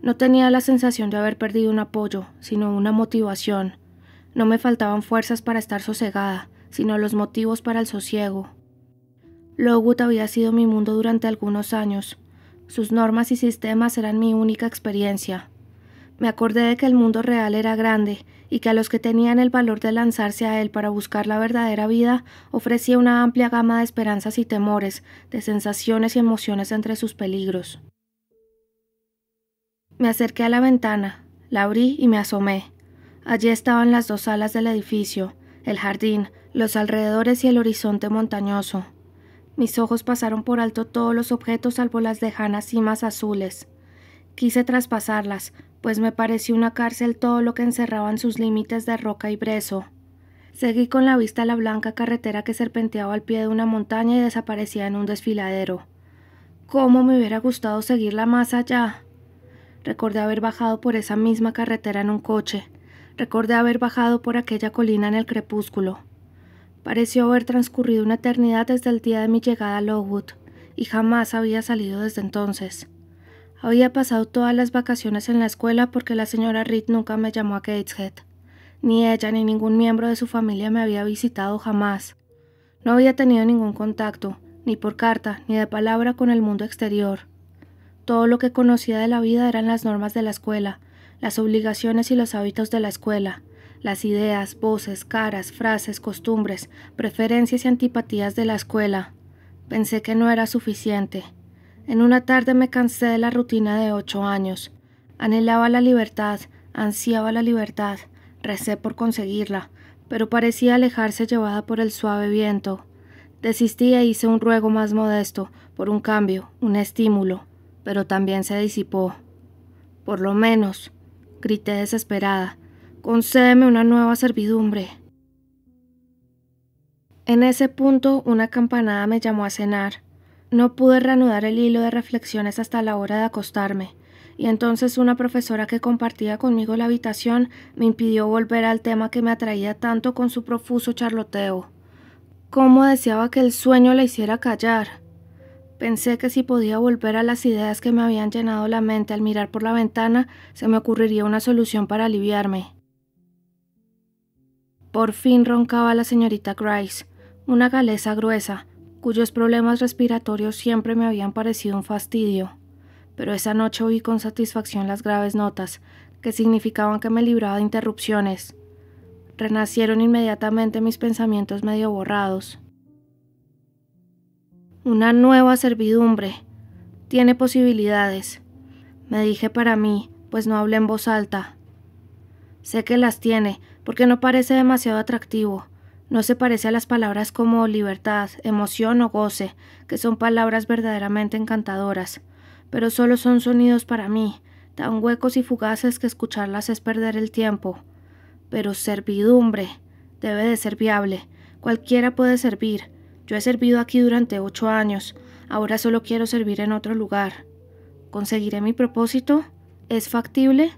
No tenía la sensación de haber perdido un apoyo, sino una motivación. No me faltaban fuerzas para estar sosegada, sino los motivos para el sosiego. Lowood había sido mi mundo durante algunos años. Sus normas y sistemas eran mi única experiencia. Me acordé de que el mundo real era grande y que a los que tenían el valor de lanzarse a él para buscar la verdadera vida ofrecía una amplia gama de esperanzas y temores, de sensaciones y emociones entre sus peligros. Me acerqué a la ventana, la abrí y me asomé. Allí estaban las 2 alas del edificio, el jardín, los alrededores y el horizonte montañoso. Mis ojos pasaron por alto todos los objetos salvo las lejanas cimas azules. Quise traspasarlas, pues me pareció una cárcel todo lo que encerraban sus límites de roca y brezo. Seguí con la vista la blanca carretera que serpenteaba al pie de una montaña y desaparecía en un desfiladero. ¿Cómo me hubiera gustado seguirla más allá? Recordé haber bajado por esa misma carretera en un coche. Recordé haber bajado por aquella colina en el crepúsculo. Pareció haber transcurrido una eternidad desde el día de mi llegada a Lowood, y jamás había salido desde entonces. Había pasado todas las vacaciones en la escuela porque la señora Reed nunca me llamó a Gateshead. Ni ella ni ningún miembro de su familia me había visitado jamás. No había tenido ningún contacto, ni por carta, ni de palabra con el mundo exterior. Todo lo que conocía de la vida eran las normas de la escuela, las obligaciones y los hábitos de la escuela, las ideas, voces, caras, frases, costumbres, preferencias y antipatías de la escuela. Pensé que no era suficiente. En una tarde me cansé de la rutina de 8 años. Anhelaba la libertad, ansiaba la libertad, recé por conseguirla, pero parecía alejarse llevada por el suave viento. Desistí e hice un ruego más modesto, por un cambio, un estímulo, pero también se disipó. Por lo menos, grité desesperada, concédeme una nueva servidumbre. En ese punto, una campanada me llamó a cenar. No pude reanudar el hilo de reflexiones hasta la hora de acostarme, y entonces una profesora que compartía conmigo la habitación me impidió volver al tema que me atraía tanto con su profuso charloteo. Cómo deseaba que el sueño la hiciera callar. Pensé que si podía volver a las ideas que me habían llenado la mente al mirar por la ventana, se me ocurriría una solución para aliviarme. Por fin roncaba la señorita Gryce, una galesa gruesa, cuyos problemas respiratorios siempre me habían parecido un fastidio. Pero esa noche oí con satisfacción las graves notas, que significaban que me libraba de interrupciones. Renacieron inmediatamente mis pensamientos medio borrados. Una nueva servidumbre. Tiene posibilidades, me dije para mí, pues no hablé en voz alta. Sé que las tiene, porque no parece demasiado atractivo. No se parece a las palabras como libertad, emoción o goce, que son palabras verdaderamente encantadoras, pero solo son sonidos para mí, tan huecos y fugaces que escucharlas es perder el tiempo. Pero servidumbre debe de ser viable, cualquiera puede servir. Yo he servido aquí durante 8 años, ahora solo quiero servir en otro lugar. ¿Conseguiré mi propósito? ¿Es factible?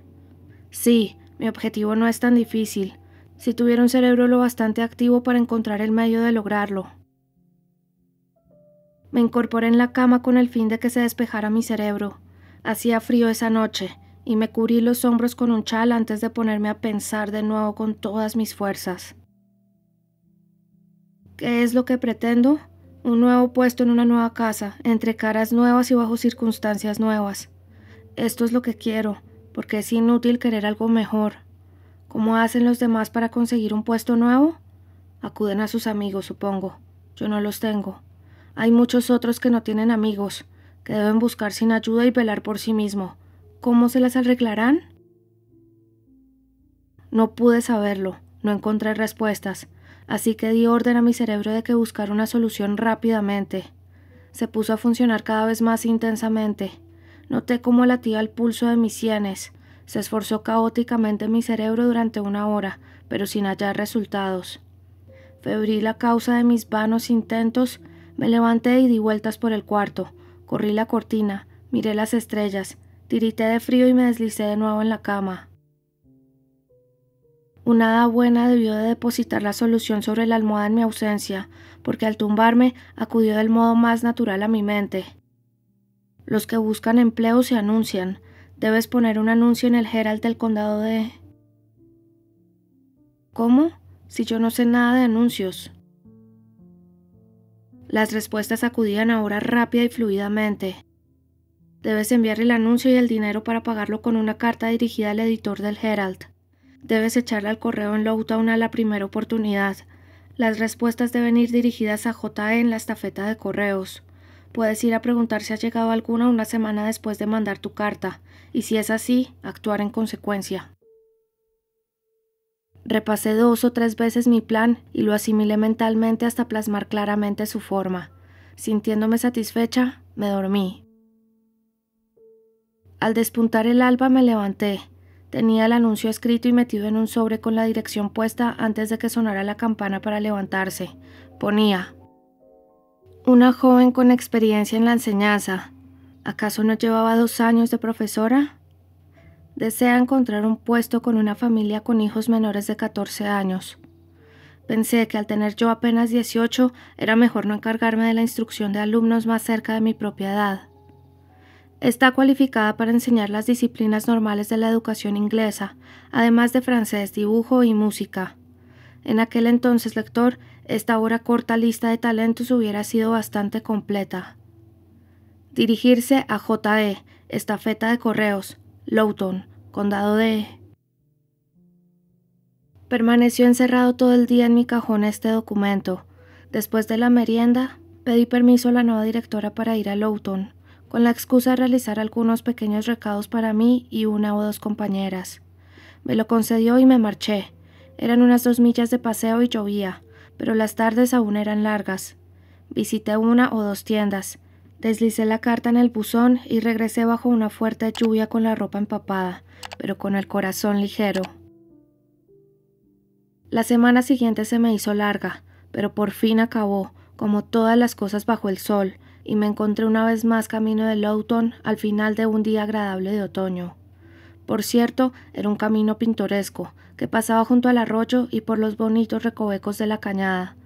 Sí, mi objetivo no es tan difícil, si tuviera un cerebro lo bastante activo para encontrar el medio de lograrlo. Me incorporé en la cama con el fin de que se despejara mi cerebro. Hacía frío esa noche, y me cubrí los hombros con un chal antes de ponerme a pensar de nuevo con todas mis fuerzas. ¿Qué es lo que pretendo? Un nuevo puesto en una nueva casa, entre caras nuevas y bajo circunstancias nuevas. Esto es lo que quiero, porque es inútil querer algo mejor. ¿Cómo hacen los demás para conseguir un puesto nuevo? Acuden a sus amigos, supongo. Yo no los tengo. Hay muchos otros que no tienen amigos, que deben buscar sin ayuda y velar por sí mismo. ¿Cómo se las arreglarán? No pude saberlo, no encontré respuestas, así que di orden a mi cerebro de que buscara una solución rápidamente. Se puso a funcionar cada vez más intensamente. Noté cómo latía el pulso de mis sienes. Se esforzó caóticamente mi cerebro durante 1 hora, pero sin hallar resultados. Febril a causa de mis vanos intentos, me levanté y di vueltas por el cuarto. Corrí la cortina, miré las estrellas, tirité de frío y me deslicé de nuevo en la cama. Una hada buena debió de depositar la solución sobre la almohada en mi ausencia, porque al tumbarme acudió del modo más natural a mi mente. Los que buscan empleo se anuncian. Debes poner un anuncio en el Herald del condado de... ¿Cómo? Si yo no sé nada de anuncios. Las respuestas acudían ahora rápida y fluidamente. Debes enviar el anuncio y el dinero para pagarlo con una carta dirigida al editor del Herald. Debes echarle al correo en Lowtown a la primera oportunidad. Las respuestas deben ir dirigidas a J.E. en la estafeta de correos. Puedes ir a preguntar si ha llegado alguna 1 semana después de mandar tu carta, y si es así, actuar en consecuencia. Repasé 2 o 3 veces mi plan y lo asimilé mentalmente hasta plasmar claramente su forma. Sintiéndome satisfecha, me dormí. Al despuntar el alba me levanté. Tenía el anuncio escrito y metido en un sobre con la dirección puesta antes de que sonara la campana para levantarse. Ponía: una joven con experiencia en la enseñanza. ¿Acaso no llevaba 2 años de profesora? Desea encontrar un puesto con una familia con hijos menores de 14 años. Pensé que al tener yo apenas 18, era mejor no encargarme de la instrucción de alumnos más cerca de mi propia edad. Está cualificada para enseñar las disciplinas normales de la educación inglesa, además de francés, dibujo y música. En aquel entonces, lector, esta ahora corta lista de talentos hubiera sido bastante completa. Dirigirse a J.E., estafeta de correos, Lowtown, condado de... Permaneció encerrado todo el día en mi cajón este documento. Después de la merienda, pedí permiso a la nueva directora para ir a Lowtown, con la excusa de realizar algunos pequeños recados para mí y 1 o 2 compañeras. Me lo concedió y me marché. Eran unas 2 millas de paseo y llovía, pero las tardes aún eran largas. Visité 1 o 2 tiendas, deslicé la carta en el buzón y regresé bajo una fuerte lluvia con la ropa empapada, pero con el corazón ligero. La semana siguiente se me hizo larga, pero por fin acabó, como todas las cosas bajo el sol, y me encontré una vez más camino de Lowton al final de un día agradable de otoño. Por cierto, era un camino pintoresco, que pasaba junto al arroyo y por los bonitos recovecos de la cañada,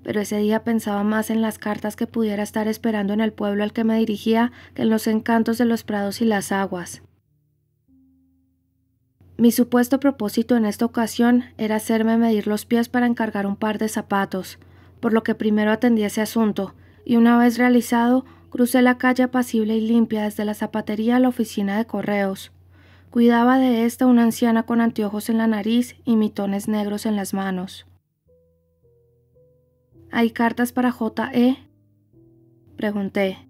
pero ese día pensaba más en las cartas que pudiera estar esperando en el pueblo al que me dirigía que en los encantos de los prados y las aguas. Mi supuesto propósito en esta ocasión era hacerme medir los pies para encargar un par de zapatos, por lo que primero atendí ese asunto, y una vez realizado, crucé la calle apacible y limpia desde la zapatería a la oficina de correos. Cuidaba de esta una anciana con anteojos en la nariz y mitones negros en las manos. ¿Hay cartas para J.E.? Pregunté.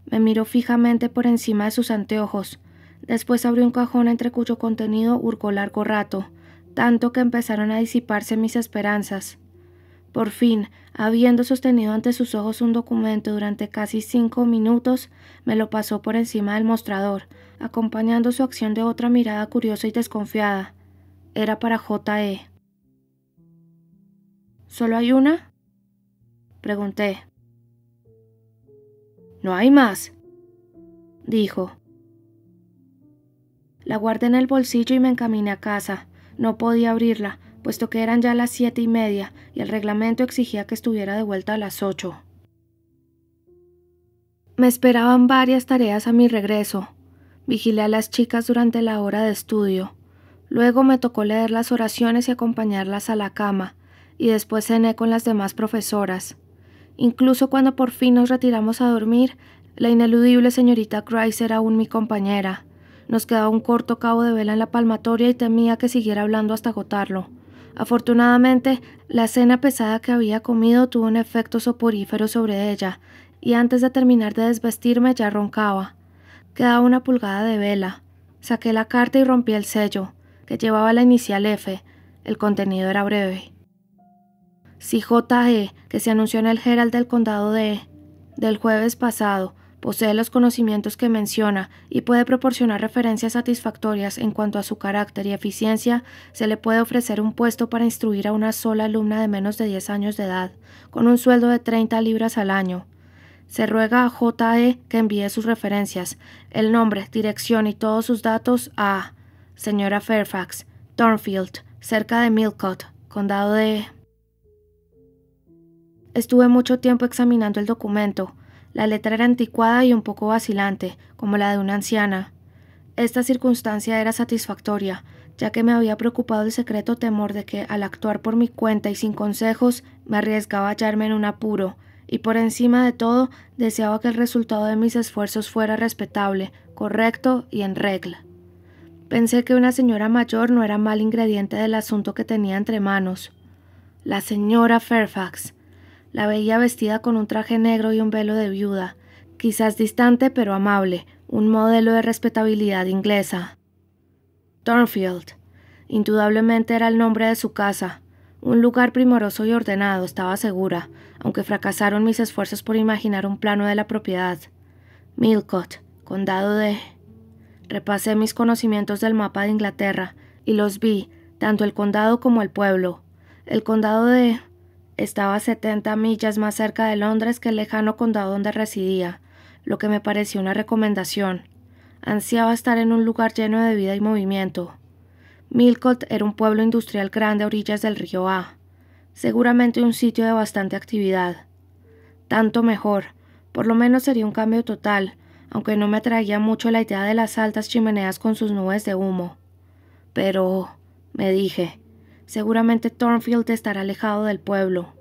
Me miró fijamente por encima de sus anteojos. Después abrió un cajón entre cuyo contenido hurgó largo rato, tanto que empezaron a disiparse mis esperanzas. Por fin, habiendo sostenido ante sus ojos un documento durante casi 5 minutos, me lo pasó por encima del mostrador, acompañando su acción de otra mirada curiosa y desconfiada. Era para J.E. ¿Solo hay una? Pregunté. «¿No hay más?», dijo. La guardé en el bolsillo y me encaminé a casa. No podía abrirla, puesto que eran ya las 7:30 y el reglamento exigía que estuviera de vuelta a las 8. Me esperaban varias tareas a mi regreso. Vigilé a las chicas durante la hora de estudio. Luego me tocó leer las oraciones y acompañarlas a la cama, y después cené con las demás profesoras. Incluso cuando por fin nos retiramos a dormir, la ineludible señorita Grice era aún mi compañera. Nos quedaba un corto cabo de vela en la palmatoria y temía que siguiera hablando hasta agotarlo. Afortunadamente, la cena pesada que había comido tuvo un efecto soporífero sobre ella, y antes de terminar de desvestirme ya roncaba. Quedaba 1 pulgada de vela. Saqué la carta y rompí el sello, que llevaba la inicial F. El contenido era breve. Si J.E., que se anunció en el Herald del condado del jueves pasado, posee los conocimientos que menciona y puede proporcionar referencias satisfactorias en cuanto a su carácter y eficiencia, se le puede ofrecer un puesto para instruir a una sola alumna de menos de 10 años de edad, con un sueldo de 30 libras al año. Se ruega a J.E. que envíe sus referencias, el nombre, dirección y todos sus datos a Señora Fairfax, Thornfield, cerca de Millcote, condado de... Estuve mucho tiempo examinando el documento. La letra era anticuada y un poco vacilante, como la de una anciana. Esta circunstancia era satisfactoria, ya que me había preocupado el secreto temor de que, al actuar por mi cuenta y sin consejos, me arriesgaba a hallarme en un apuro, y por encima de todo, deseaba que el resultado de mis esfuerzos fuera respetable, correcto y en regla. Pensé que una señora mayor no era mal ingrediente del asunto que tenía entre manos. La señora Fairfax. La veía vestida con un traje negro y un velo de viuda, quizás distante pero amable, un modelo de respetabilidad inglesa. Thornfield. Indudablemente era el nombre de su casa. Un lugar primoroso y ordenado, estaba segura, aunque fracasaron mis esfuerzos por imaginar un plano de la propiedad. Millcote, condado de... Repasé mis conocimientos del mapa de Inglaterra, y los vi, tanto el condado como el pueblo. El condado de... Estaba a 70 millas más cerca de Londres que el lejano condado donde residía, lo que me pareció una recomendación. Ansiaba estar en un lugar lleno de vida y movimiento. Millcote era un pueblo industrial grande a orillas del río A, seguramente un sitio de bastante actividad. Tanto mejor, por lo menos sería un cambio total, aunque no me atraía mucho la idea de las altas chimeneas con sus nubes de humo. Pero, me dije, seguramente Thornfield estará alejado del pueblo.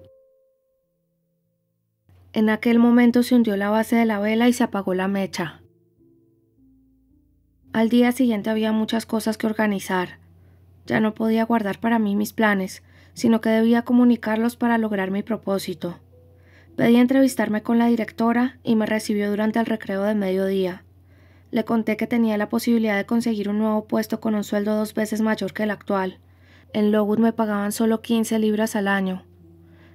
En aquel momento se hundió la base de la vela y se apagó la mecha. Al día siguiente había muchas cosas que organizar. Ya no podía guardar para mí mis planes, sino que debía comunicarlos para lograr mi propósito. Pedí entrevistarme con la directora y me recibió durante el recreo de mediodía. Le conté que tenía la posibilidad de conseguir un nuevo puesto con un sueldo 2 veces mayor que el actual, En Lowood me pagaban solo 15 libras al año.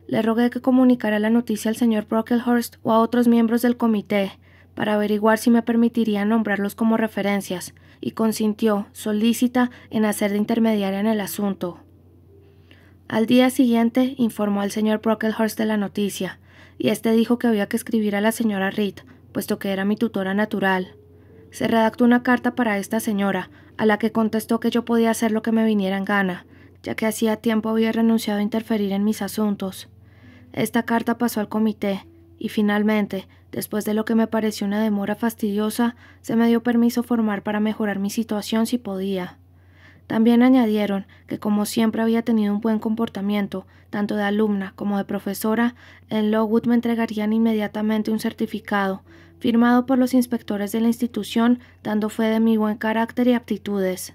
Le rogué que comunicara la noticia al señor Brocklehurst o a otros miembros del comité para averiguar si me permitirían nombrarlos como referencias, y consintió, solícita, en hacer de intermediaria en el asunto. Al día siguiente informó al señor Brocklehurst de la noticia, y éste dijo que había que escribir a la señora Reed, puesto que era mi tutora natural. Se redactó una carta para esta señora, a la que contestó que yo podía hacer lo que me viniera en gana, ya que hacía tiempo había renunciado a interferir en mis asuntos. Esta carta pasó al comité, y finalmente, después de lo que me pareció una demora fastidiosa, se me dio permiso formal para mejorar mi situación si podía. También añadieron que como siempre había tenido un buen comportamiento, tanto de alumna como de profesora, en Lowood me entregarían inmediatamente un certificado, firmado por los inspectores de la institución, dando fe de mi buen carácter y aptitudes.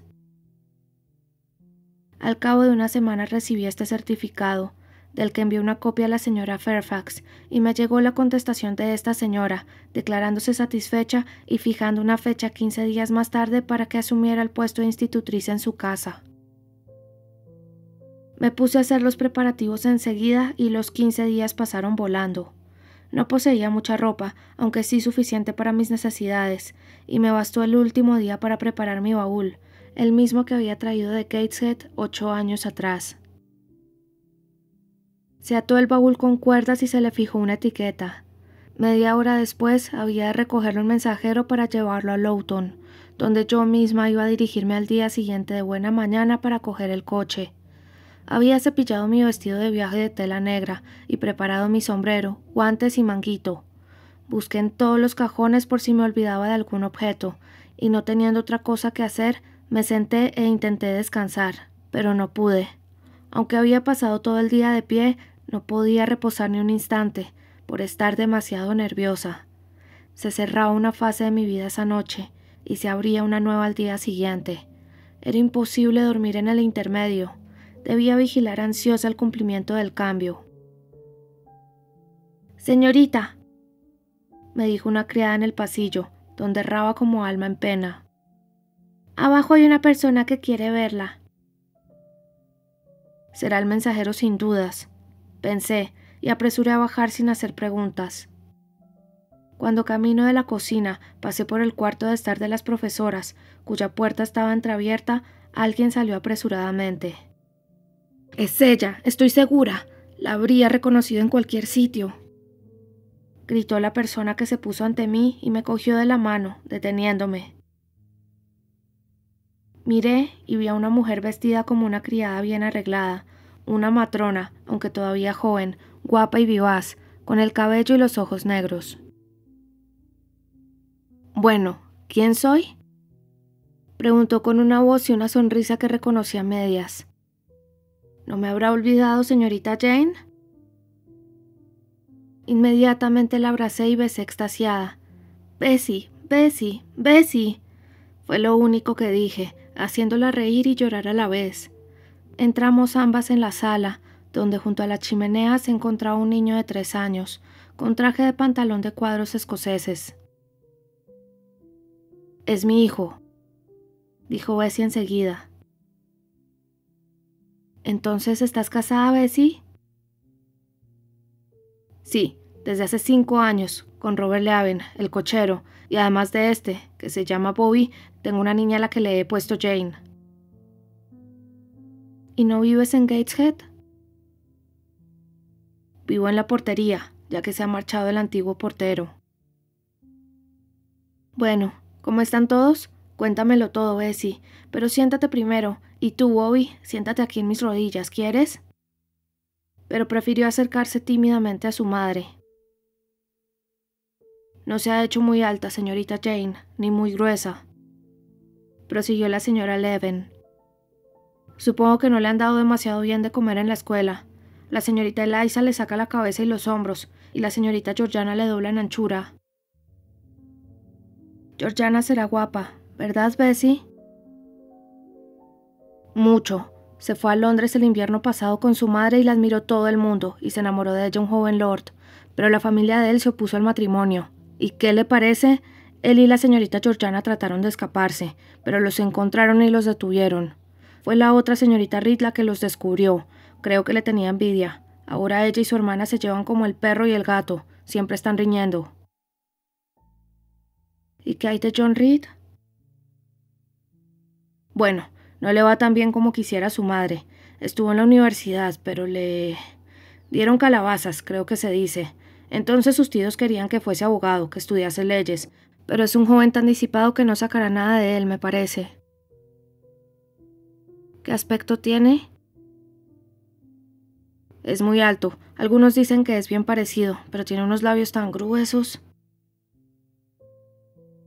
Al cabo de una semana recibí este certificado, del que envié una copia a la señora Fairfax, y me llegó la contestación de esta señora, declarándose satisfecha y fijando una fecha 15 días más tarde para que asumiera el puesto de institutriz en su casa. Me puse a hacer los preparativos enseguida y los 15 días pasaron volando. No poseía mucha ropa, aunque sí suficiente para mis necesidades, y me bastó el último día para preparar mi baúl, el mismo que había traído de Gateshead 8 años atrás. Se ató el baúl con cuerdas y se le fijó una etiqueta. Media hora después había de recogerlo un mensajero para llevarlo a Loughton, donde yo misma iba a dirigirme al día siguiente de buena mañana para coger el coche. Había cepillado mi vestido de viaje de tela negra y preparado mi sombrero, guantes y manguito. Busqué en todos los cajones por si me olvidaba de algún objeto, y no teniendo otra cosa que hacer, me senté e intenté descansar, pero no pude. Aunque había pasado todo el día de pie, no podía reposar ni un instante, por estar demasiado nerviosa. Se cerraba una fase de mi vida esa noche, y se abría una nueva al día siguiente. Era imposible dormir en el intermedio. Debía vigilar ansiosa el cumplimiento del cambio. «Señorita», me dijo una criada en el pasillo, donde erraba como alma en pena. «Abajo hay una persona que quiere verla». Será el mensajero sin dudas, pensé, y apresuré a bajar sin hacer preguntas. Cuando camino de la cocina pasé por el cuarto de estar de las profesoras, cuya puerta estaba entreabierta, alguien salió apresuradamente. «Es ella, estoy segura. La habría reconocido en cualquier sitio», gritó la persona que se puso ante mí y me cogió de la mano, deteniéndome. Miré y vi a una mujer vestida como una criada bien arreglada, una matrona, aunque todavía joven, guapa y vivaz, con el cabello y los ojos negros. «Bueno, ¿quién soy?», preguntó con una voz y una sonrisa que reconocí a medias. «¿No me habrá olvidado, señorita Jane?». Inmediatamente la abracé y besé extasiada. «Bessie, Bessie, Bessie», fue lo único que dije, haciéndola reír y llorar a la vez. Entramos ambas en la sala, donde junto a la chimenea se encontraba un niño de 3 años, con traje de pantalón de cuadros escoceses. «Es mi hijo», dijo Bessie enseguida. «¿Entonces estás casada, Bessie?». «Sí, desde hace 5 años, con Robert Leven, el cochero, y además de este, que se llama Bobby, tengo una niña a la que le he puesto Jane». «¿Y no vives en Gateshead?». «Vivo en la portería, ya que se ha marchado el antiguo portero». «Bueno, ¿cómo están todos? Cuéntamelo todo, Bessie, pero siéntate primero, y tú, Bobby, siéntate aquí en mis rodillas, ¿quieres?». Pero prefirió acercarse tímidamente a su madre. «No se ha hecho muy alta, señorita Jane, ni muy gruesa», prosiguió la señora Leven. «Supongo que no le han dado demasiado bien de comer en la escuela. La señorita Eliza le saca la cabeza y los hombros, y la señorita Georgiana le dobla en anchura». «Georgiana será guapa, ¿verdad, Bessie?». «Mucho. Se fue a Londres el invierno pasado con su madre y la admiró todo el mundo, y se enamoró de ella un joven lord, pero la familia de él se opuso al matrimonio. ¿Y qué le parece? Él y la señorita Georgiana trataron de escaparse, pero los encontraron y los detuvieron. Fue la otra señorita Reed la que los descubrió. Creo que le tenía envidia. Ahora ella y su hermana se llevan como el perro y el gato. Siempre están riñendo. ¿Y qué hay de John Reed? Bueno, no le va tan bien como quisiera su madre. Estuvo en la universidad, pero le dieron calabazas, creo que se dice. Entonces sus tíos querían que fuese abogado, que estudiase leyes. Pero es un joven tan disipado que no sacará nada de él, me parece. ¿Qué aspecto tiene? Es muy alto. Algunos dicen que es bien parecido, pero tiene unos labios tan gruesos.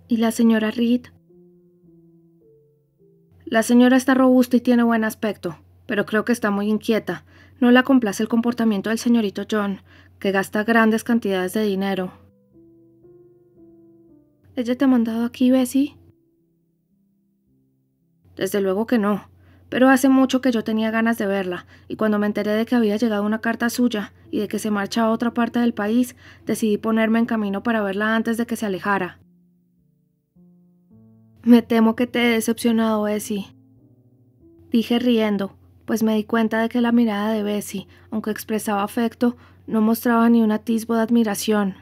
¿Y la señora Reed? La señora está robusta y tiene buen aspecto, pero creo que está muy inquieta. No la complace el comportamiento del señorito John, que gasta grandes cantidades de dinero. ¿Ella te ha mandado aquí, Bessie? Desde luego que no, pero hace mucho que yo tenía ganas de verla, y cuando me enteré de que había llegado una carta suya y de que se marcha a otra parte del país, decidí ponerme en camino para verla antes de que se alejara. Me temo que te he decepcionado, Bessie, dije riendo, pues me di cuenta de que la mirada de Bessie, aunque expresaba afecto, no mostraba ni un atisbo de admiración.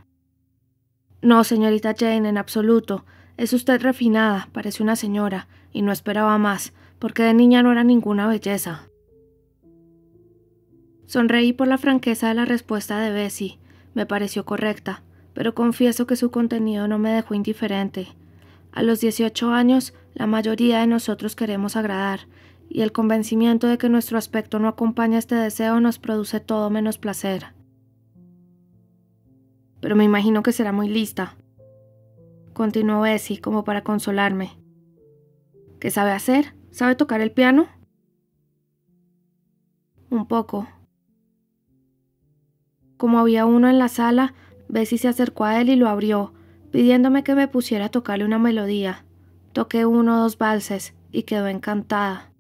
No, señorita Jane, en absoluto. Es usted refinada, parece una señora, y no esperaba más, porque de niña no era ninguna belleza. Sonreí por la franqueza de la respuesta de Bessie. Me pareció correcta, pero confieso que su contenido no me dejó indiferente. A los 18 años, la mayoría de nosotros queremos agradar, y el convencimiento de que nuestro aspecto no acompaña este deseo nos produce todo menos placer. Pero me imagino que será muy lista, continuó Bessie como para consolarme. ¿Qué sabe hacer? ¿Sabe tocar el piano? Un poco. Como había uno en la sala, Bessie se acercó a él y lo abrió, pidiéndome que me pusiera a tocarle una melodía. Toqué 1 o 2 valses y quedó encantada.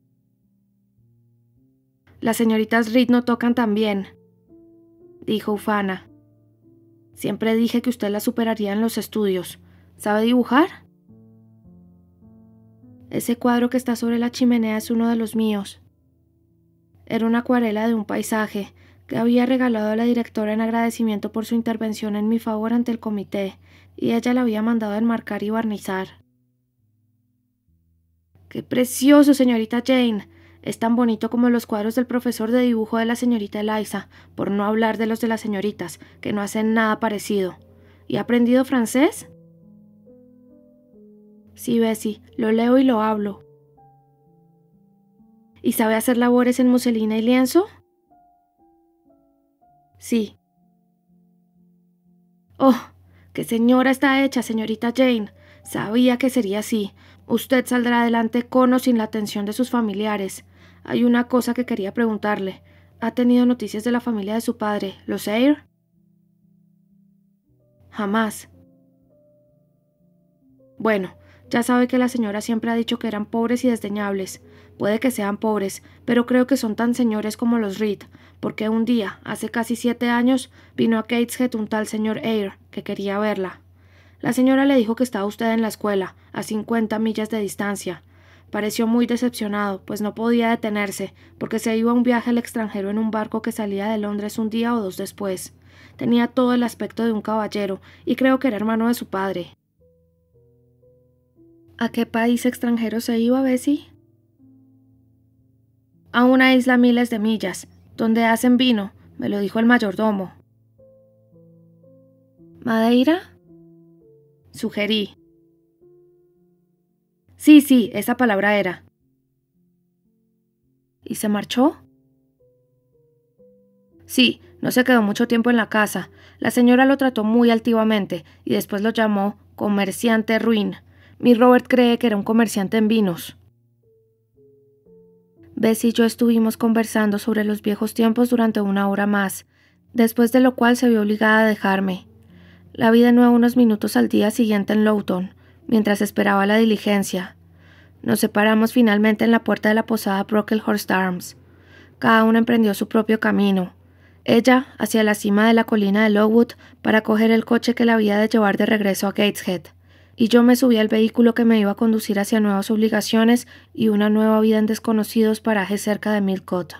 Las señoritas Reed no tocan tan bien, dijo ufana. Siempre dije que usted la superaría en los estudios. ¿Sabe dibujar? Ese cuadro que está sobre la chimenea es uno de los míos. Era una acuarela de un paisaje que había regalado a la directora en agradecimiento por su intervención en mi favor ante el comité, y ella la había mandado a enmarcar y barnizar. ¡Qué precioso, señorita Jane! Es tan bonito como los cuadros del profesor de dibujo de la señorita Eliza, por no hablar de los de las señoritas, que no hacen nada parecido. ¿Y ha aprendido francés? Sí, Bessie, lo leo y lo hablo. ¿Y sabe hacer labores en muselina y lienzo? Sí. ¡Oh! ¡Qué señora está hecha, señorita Jane! Sabía que sería así. Usted saldrá adelante con o sin la atención de sus familiares. Hay una cosa que quería preguntarle. ¿Ha tenido noticias de la familia de su padre, los Eyre? Jamás. Bueno, ya sabe que la señora siempre ha dicho que eran pobres y desdeñables. Puede que sean pobres, pero creo que son tan señores como los Reed, porque un día, hace casi 7 años, vino a Gateshead un tal señor Eyre, que quería verla. La señora le dijo que estaba usted en la escuela, a 50 millas de distancia. Pareció muy decepcionado, pues no podía detenerse, porque se iba a un viaje al extranjero en un barco que salía de Londres un día o 2 después. Tenía todo el aspecto de un caballero, y creo que era hermano de su padre. ¿A qué país extranjero se iba, Bessie? A una isla a miles de millas, donde hacen vino, me lo dijo el mayordomo. ¿Madeira? Sugerí. Sí, esa palabra era. ¿Y se marchó? Sí, no se quedó mucho tiempo en la casa. La señora lo trató muy altivamente y después lo llamó comerciante ruin. Mi Robert cree que era un comerciante en vinos. Bessie y yo estuvimos conversando sobre los viejos tiempos durante 1 hora más, después de lo cual se vio obligada a dejarme. La vi de nuevo unos minutos al día siguiente en Loughton, mientras esperaba la diligencia. Nos separamos finalmente en la puerta de la posada Brocklehurst Arms. Cada uno emprendió su propio camino. Ella hacia la cima de la colina de Lowood para coger el coche que la había de llevar de regreso a Gateshead. y yo me subí al vehículo que me iba a conducir hacia nuevas obligaciones y una nueva vida en desconocidos parajes cerca de Millcote.